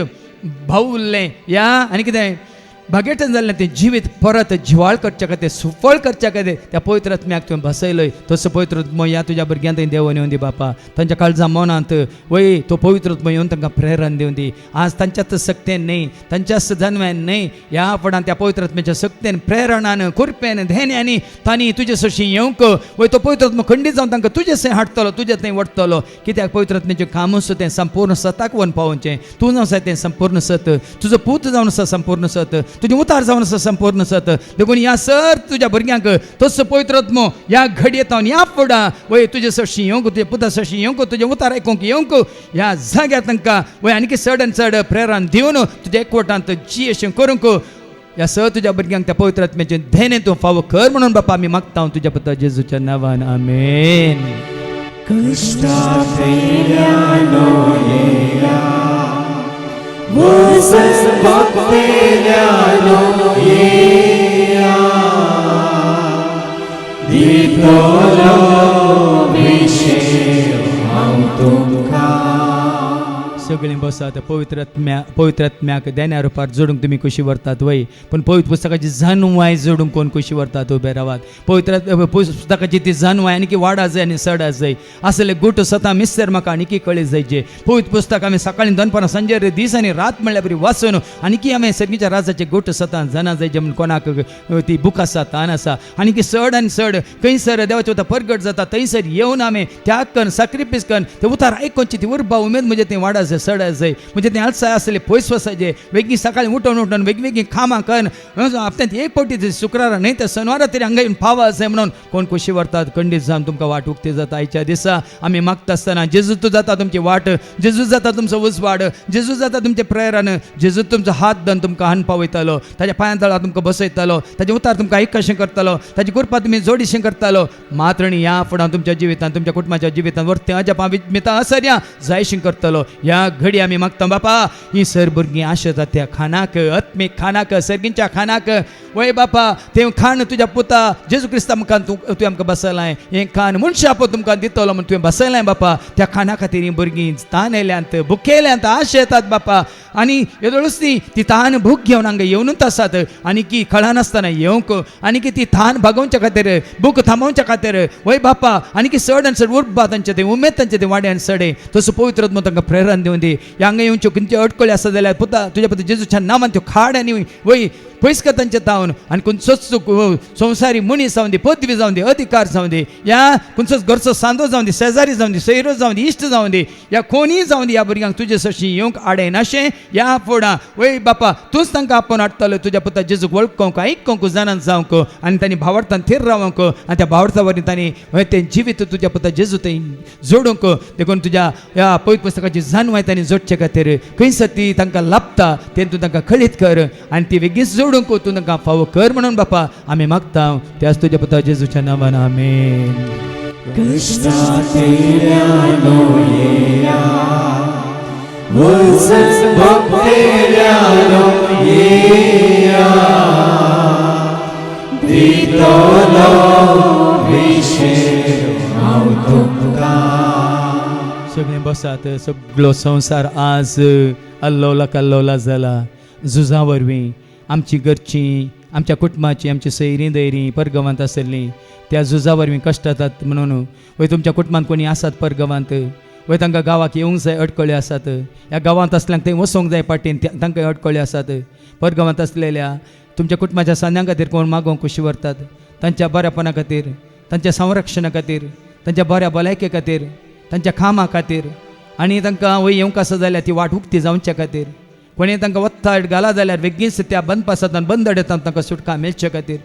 भाव उरलें या आनी कितें बागेटन जाल्लें तें जिवीत परत जिवाळ करच्या खातीर सुफळ करच्या खातीर त्या पवित्र आत्म्याक तुवें बसयलय. तसो पवित्र आत्मो ह्या तुज्या भुरग्यांक देवन येवन दी बापा. तांच्या काळजां मनांत वय तो पवित्र आत्मो येवन तांकां प्रेरण दिवन दी. आज तांच्याच सक्तेन न्ही तांच्याच जन्म्यान न्ही ह्या फडान त्या पवित्र आत्म्याच्या सक्तेन प्रेरणान कुरपेन धेन्यांनी तांणी तुजे सशी येवंक वय तो पवित्र आत्मो खंडीत जावन तांकां तुजे थंय हाडटलो तुजे थंय वडटलो. कित्याक पवित्र आत्म्याचें कामूच तें संपूर्ण सताक व्हरून पावोवचें. तूं जावन आसा तें संपूर्ण सत तुजो पूत जावन आसा संपूर्ण सत तुजें उतार जावन आसा संपूर्ण सत. देखून ह्या सर तुज्या भुरग्यांक तोच पवित्र आत्मो ह्या घडयेंत ह्या फुडा वय तुजे सशी येवंक तुजे पुता सशी येवंक तुजे उतार आयकूंक येवंक ह्या जाग्यार तांकां वय आनीक चड आनी चड प्रेरण दिवन तुज्या एकवटांत जी अशें करूंक ह्या सर तुज्या भुरग्यांक त्या पवित्र आत्म्याचें धेने तूं फावो कर म्हणून बापा आमी मागता हांव तुज्या पुता जेजूच्या नांवान आमेन. सगळीं बसात पवित्र आत्म्याक देण्या रुपार जोडूंक तुमी कशी व्हरतात वय पूण पवित्र पुस्तकाची जाणवाय जोडूंक कोण कशी व्हरतात उबे रावात. पवित्र पुस्तकाची ती जाणवाय आनी वाडा जाय आनी सडा जाय असले गुट सता मिस्तर म्हाका आनीकी कळी जायचे. पवित्र पुस्तक आमी सकाळीं दनपारां सांजे दीस आनी रात म्हणल्या बरी वाचून आनीकी आमी सर्गीच्या राजाचे गुट सता जाणा जायचे म्हूण कोणाक ती बूक आसा तान आसा आनीकी चड आनी चड खंयसर देवाचे उतर परगट जाता थंयसर येवन आमी त्याग करून सॅक्रिफायस करून ते उतार आयकोवची ती उर्बा उमेद म्हणजे तें वाडा जाय सडा जाय म्हणजे तें आलसाय आसलें पयस वसायचें वेगळी सकाळीं उठोन वेगवेगळी कामां करून हप्त्यांत एक फावटी शुक्रारा न्हय तर शनिवारा तरी हांगा येवन फावा जाय म्हणून कोण कशी व्हरतात खंडीत जावन तुमकां वाट उक्ती जाता. आयच्या दिसा आमी मागता आसतना जेजूत जाता तुमची वाट जेजूत जाता तुमचो उजवाड जेजूत जाता तुमचे प्रेरण जेजूत तुमचो हात धरून तुमकां हान पावयतालो ताच्या पांया तळा तुमकां बसयतालो ताचे उतार तुमकां आयकशें करतालो ताची कृपा तुमी जोडीशें करतालो. मात्र ह्या फुडां तुमच्या जिवितांत तुमच्या कुटुंबाच्या जिवितांत वर्त्या जपां मितां असर्या जायशीं करतलो. ह्या ह्या घडी आमी मागता बापा ही सर भुरगीं आशेतात त्या खानाक आत्मीक खानाक सर्गींच्या खानाक वय बापा तें खाण तुज्या पुता जेजू क्रिस्ता मुखार तुवें आमकां बसयलां हें खाण मनशा पळय तुमकां दितलो म्हण तुवें बसयलां बापा त्या खाना खातीर हीं भुरगीं तान येयल्यांत भुकेल्यांत आशे येतात बापा आनी येदोळूच ती तान भूक घेवन हांगा येवनूच आसात आनी की कळनासतना येवंक आनी की ती तान भागोवच्या खातीर भूक थांबोवच्या खातीर वय बापा आनी की चड आनी चड उर्बा तांचे ते उमेद तांचे ते वाड्यान चडे तसो पवित्र आत्मो तांकां प्रेरण दिवन दी हांगा येवच्यो खंयच्यो अडकळी आसा जाल्यार पुता तुज्या पुता जेजूच्या नांवान त्यो खाड आनी वय पयस कर तांचे तावन आनी खंयचोच संवसारी मनीस जावन दी पदवी जावन दी अधिकार जावन दी या खंयचोच घरचो सांदो जावन दी शेजारी जावन दी सैरो जावन दी इश्ट जावन दी या कोणीय जावन दी ह्या भुरग्यांक तुजे सशी येवंक आडयनाशें या फुडां वय बापा तूंच तांकां आपोवन हाडटलो तुज्या पुता जेजूक वळखूंक आयकूंक जाणां जावंक आनी तांणी भावार्थान थीर रावंक आनी त्या भावार्था वरवीं तांणी तें जिवीत तुज्या पुता जेजू थंय जोडूंक देखून तुज्या ह्या पवित्र पुस्तकाची जाणवाय तांणी जोडचे खातीर खंयसर ती तांकां लाभता तें तूं तांकां खळीत कर आनी ती वेगळीच जोडूंक तूं तांकां फावो कर म्हणून बापा आमी मागता त्याच तुज्या पुता जेजूच्या नांवान आमेन. कृष्णातेल्यानो येया वचस भक्तेल्यानो येया दितलो विशेष हांव तुमकां. सगळें बसात सगळो संवसार आज अल्लोला कल्लोला जाला झुजा वरवीं आमची घरचीं आमच्या कुटुंबाची आमची सैरीं दैरीं परगवांत आसलीं त्या झुजा वरवीं कश्ट जातात म्हणून वय तुमच्या कुटुंबांत कोणी आसात परगवांत वय तांकां गांवाक येवंक जाय अडकळ्यो आसात ह्या गांवांत असल्यांक थंय वचोंक जाय पाटीन तांकां अडकळ्यो आसात परगांवांत असलेल्या तुमच्या कुटुंबाच्या सान्यां खातीर कोण मागोवंक कुशी व्हरतात तांच्या बऱ्यापणा खातीर तांच्या संरक्षणा खातीर तांच्या बऱ्या भलायके खातीर तांच्या कामा खातीर आनी तांकां वय येवंक आसा जाल्यार ती वाट उक्ती जावच्या खातीर कोणी तांकां वत्ताड घाला जाल्यार बेगीनच त्या बंदपासांतल्यान बंदडेतान तांकां सुटका मेळचे खातीर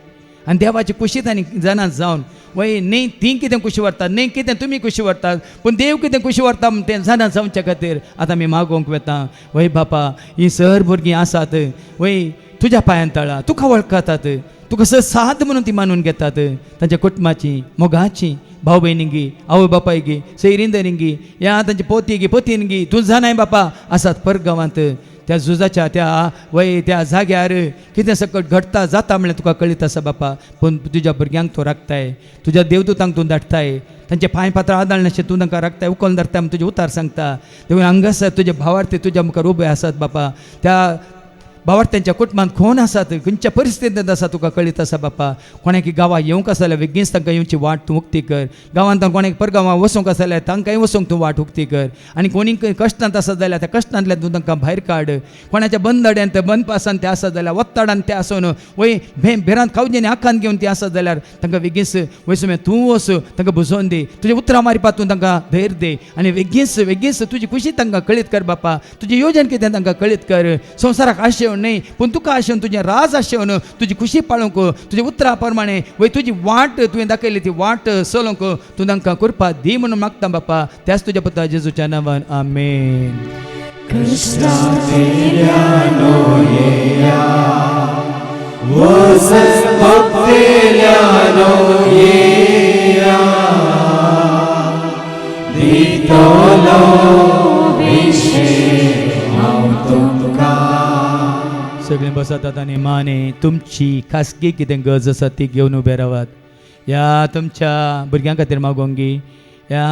आनी देवाची कुशीत आनी जाणां जावन वय न्ही ती कितें कुशी व्हरतात न्ही कितें तुमी कुशी व्हरतात पूण देव कितें कुशी व्हरता तें जाणां जावच्या खातीर आतां आमी मागोवंक वेता वय बापा ही सर भुरगीं आसात वय तुज्या पांयान तळा तुका वळखतात तुका साद म्हणून ती मानून घेतात तांच्या कुटुंबाची मोगाची भाव भयणींगी आवय बापायगी सैरींदरींगी या तांची पोतीगी पतीनगी तूं जाणाय बापा आसात परगांवांत त्या झुजाच्या त्या वय त्या जाग्यार कितें सकट घडटा जाता म्हणल्यार तुका कळीत आसा बापा पूण तुज्या भुरग्यांक तूं राखताय तुज्या देवदूतांक तूं धाडटाय तांचे पांय पात्र आदाळनाशें तूं तांकां राखताय उखोवन धरता तुजे उतार सांगता देखून हांगासर तुजे भावार्थी तुज्या मुखार उबे आसात बापा त्या भावार्थ्यांच्या कुटुंबांत कोण आसात खंयच्या परिस्थितींत आसा तुका कळीत आसा बापा कोणाक गांवां येवंक आसा जाल्यार बेगीनच तांकां येवची वाट तूं उक्ती कर गांवांत कोणाक परगांवां वचूंक आसा जाल्यार तांकांय वचूंक तूं वाट उक्ती कर आनी कोणी कश्टांत आसा जाल्यार त्या कश्टांतल्यान तूं तांकां भायर काड कोणाच्या बंदड्यांत बंदपासान ते आसा जाल्यार वत्ताडान ते आसून वय भेरांत खावजेनी आखान घेवन ती आसा जाल्यार तांकां बेगीनच वयसुमे तूं वच तांकां बुजोवन दी तुजें उतरां मारपा तूं तांकां धैर्य दे आनी बेगीनच तुजी खुशी तांकां कळीत कर बापा तुजें येवजण कितें तांकां कळीत कर संवसाराक आशेवन न्ही पूण तुका आशेवन तुजें राज आशेवन तुजी खुशी पाळूंक तुजे उतरा प्रमाणे वय तुजी वाट तुवें दाखयली ती वाट चलोवंक तूं तांकां कृपा दी म्हणून मागता बापा त्याच तुज्या पुता जेजूच्या नांवान आमेन. कृष्णातेल्यानो येया वचस भक्तेल्यानो येया दितलो विशेष हांव तुमकां. सगळीं बसतात आनी माने तुमची खासगी कितें गरज आसा ती घेवन उबे रावात ह्या तुमच्या भुरग्यां खातीर मागोंगी ह्या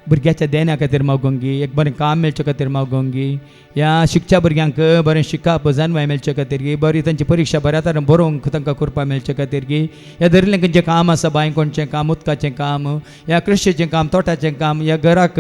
भुरग्याच्या देण्या खातीर मागोंगी एक बरें काम मेळचे खातीर मागोंगी ह्या शिकच्या भुरग्यांक बरें शिकप जानवाय मेळचे खातीर गी बरी तांची परिक्षा बऱ्या तरेन बरोवंक तांकां करपा मेळचे खातीर गी ह्या धरिल्लें खंयचें काम आसा बांयकोणचें काम उदकाचें काम ह्या कृशीचें काम तोटाचें काम ह्या घराक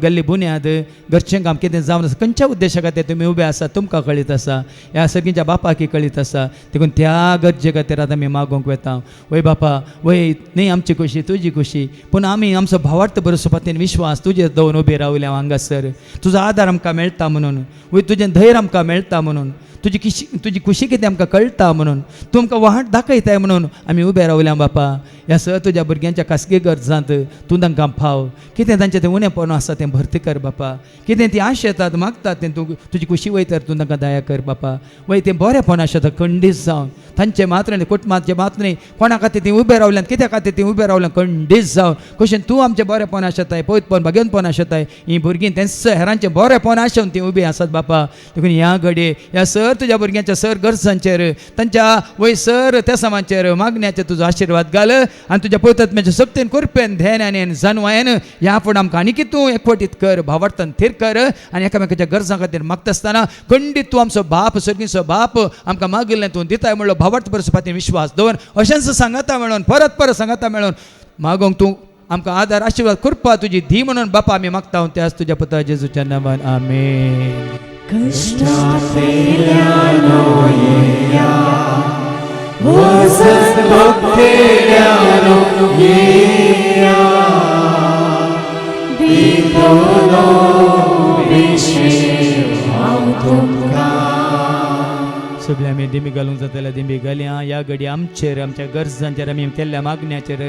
गेल्ली बुन्याद घरचें काम कितें जावन आसा खंयच्या उद्देशा खातीर तुमी उबे आसा तुमकां कळीत आसा ह्या सगळींच्या बापाकी कळीत आसा देखून त्या गरजे खातीर आतां आमी मागोवंक वेता वय बापा वय न्ही आमची खुशी तुजी खुशी पूण आमी आमचो भावार्थ बरो सुपातेन विश्वास तुजे दवरून उबे रावल्या हांगासर तुजो आदार आमकां मेळटा म्हणून वय तुजें धैर्य आमकां मेळटा म्हणून तुझी खुशी कितें आमकां कळटा म्हणून तूं आमकां वाट दाखयताय म्हणून आमी उबे रावल्या बापा. ह्या सगळ्या तुज्या भुरग्यांच्या खासगी गरजांत तूं तांकां फाव. कितें तांचें तें उणेपण आसा तें भरती कर बापा. कितें तीं आश येतात मागतात तें तूं तुजी खुशी वयतर तूं तांकां दया कर बापा. वय तें बरेंपण आसा तें खंडीत जावन तांचे मात्र न्ही कुटुंबाचे मात्र न्ही कोणा खातीर तीं उबे रावल्यात कित्या खातीर तीं उबे रावल्यात खंडीत जावन कशें तूं आमचें बरेंपण आसताय पयतपण भगेनपण आसताय हीं भुरगीं तेंच हेरांचें बरेंपण आसून तीं उबीं आसात बापा. देखून ह्या घडये ह्या सर तुज्या भुरग्यांच्या सर गरजांचेर तांच्या वय सर त्या समांचेर मागण्याचेर तुजो आशिर्वाद घाल आनी तुज्या पवित्रात्म्याच्या सक्तीन कुरपेन ध्यानान जानवायन ह्या फुडें आमकां आनी तूं एकवटीत कर भावार्थान थीर कर आनी एकामेकाच्या गरजां खातीर मागता आसतना खंडीत तूं आमचो बाप सर्गीचो बाप आमकां मागिल्लें तूं दिताय म्हणलो भावार्थ परस्पाती विश्वास दवर अशेंच सांगाता मेळोन परत सांगाता मेळोन मागोंक तूं आमकां आदार आशिर्वाद करपा तुजी धी म्हणून बापा आमी मागता त्याच तुज्या पुता जेजूच्या नांवान आमेन. वसंत भक्तेल्यानो येया दितलो विशेष हांव तुमकां. सगळे आमी दिमी घालूंक जाताल्या दिमी घालया. ह्या घडी आमचेर आमच्या गरजांचेर आमी केल्ल्या मागण्याचेर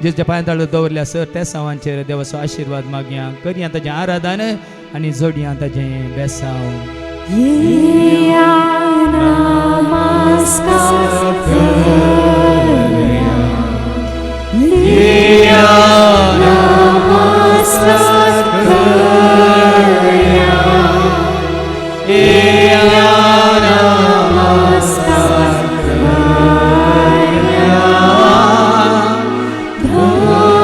जेच्या पांयां दवरल्या सर त्या सावांचेर देवाचो आशिर्वाद मागया. करया ताचें आराधन आनी जोडया ताचें बेसांव. येया नमस्कार करूया. येया नमस्कार करूया. येया नमस्कार करूया. धन्या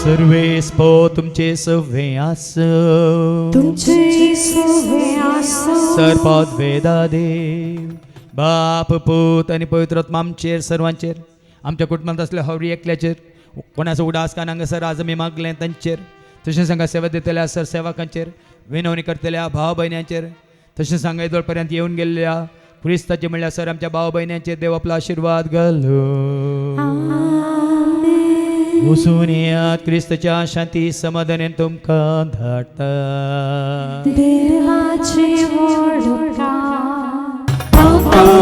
सर्वेस पो तुमचे सवे आस तुमचे सवे आसो. सरपद वेदादेव बाप पूत आनी पवित्र आत्मा आमचेर सर्वांचेर आमच्या कुटुंबांत असल्या हवरी एकल्याचेर कोणाचो उडास कान हांगासर आज आमी मागलें तांचेर तशें सांगा सेवा दितल्या सर सेवकांचेर विनवणी करतल्या भाव भयण्यांचेर तशें सांगा इदोळ पर्यंत येवन गेल्ल्या क्रिस्ताचे म्हणल्यार सर आमच्या भाव भयण्यांचेर देव आपलो आशिर्वाद घालो. वचून येयात क्रिस्ताच्या शांती समाधानान तुमकां धाडटा. देवाची वडका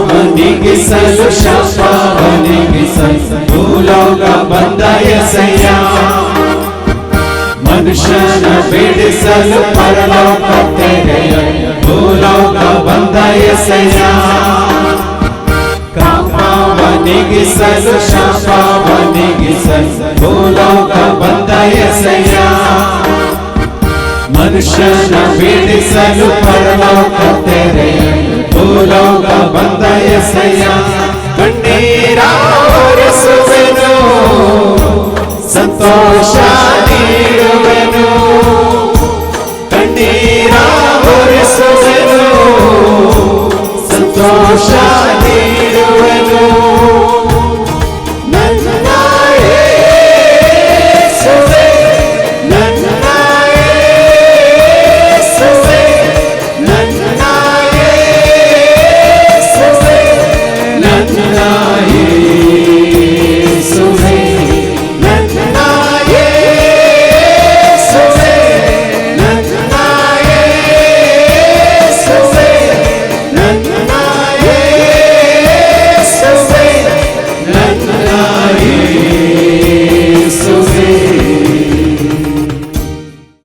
वनिगिसल शापा वनिगिसल भूलोका बंदायसया मनुष्यन बिडिसल परलोक तेरेय भूलोक बंदायसया. कापा वनिगिसल शापा वनिगिसल भूलोक बंदायसया मनुष्यन बिडिसल परलोक तेरेय भूलोक बंदायसया. कण्णीरा ಒರೆಸುವೆನು ಸಂತೋಷ ನೀಡುವೆನು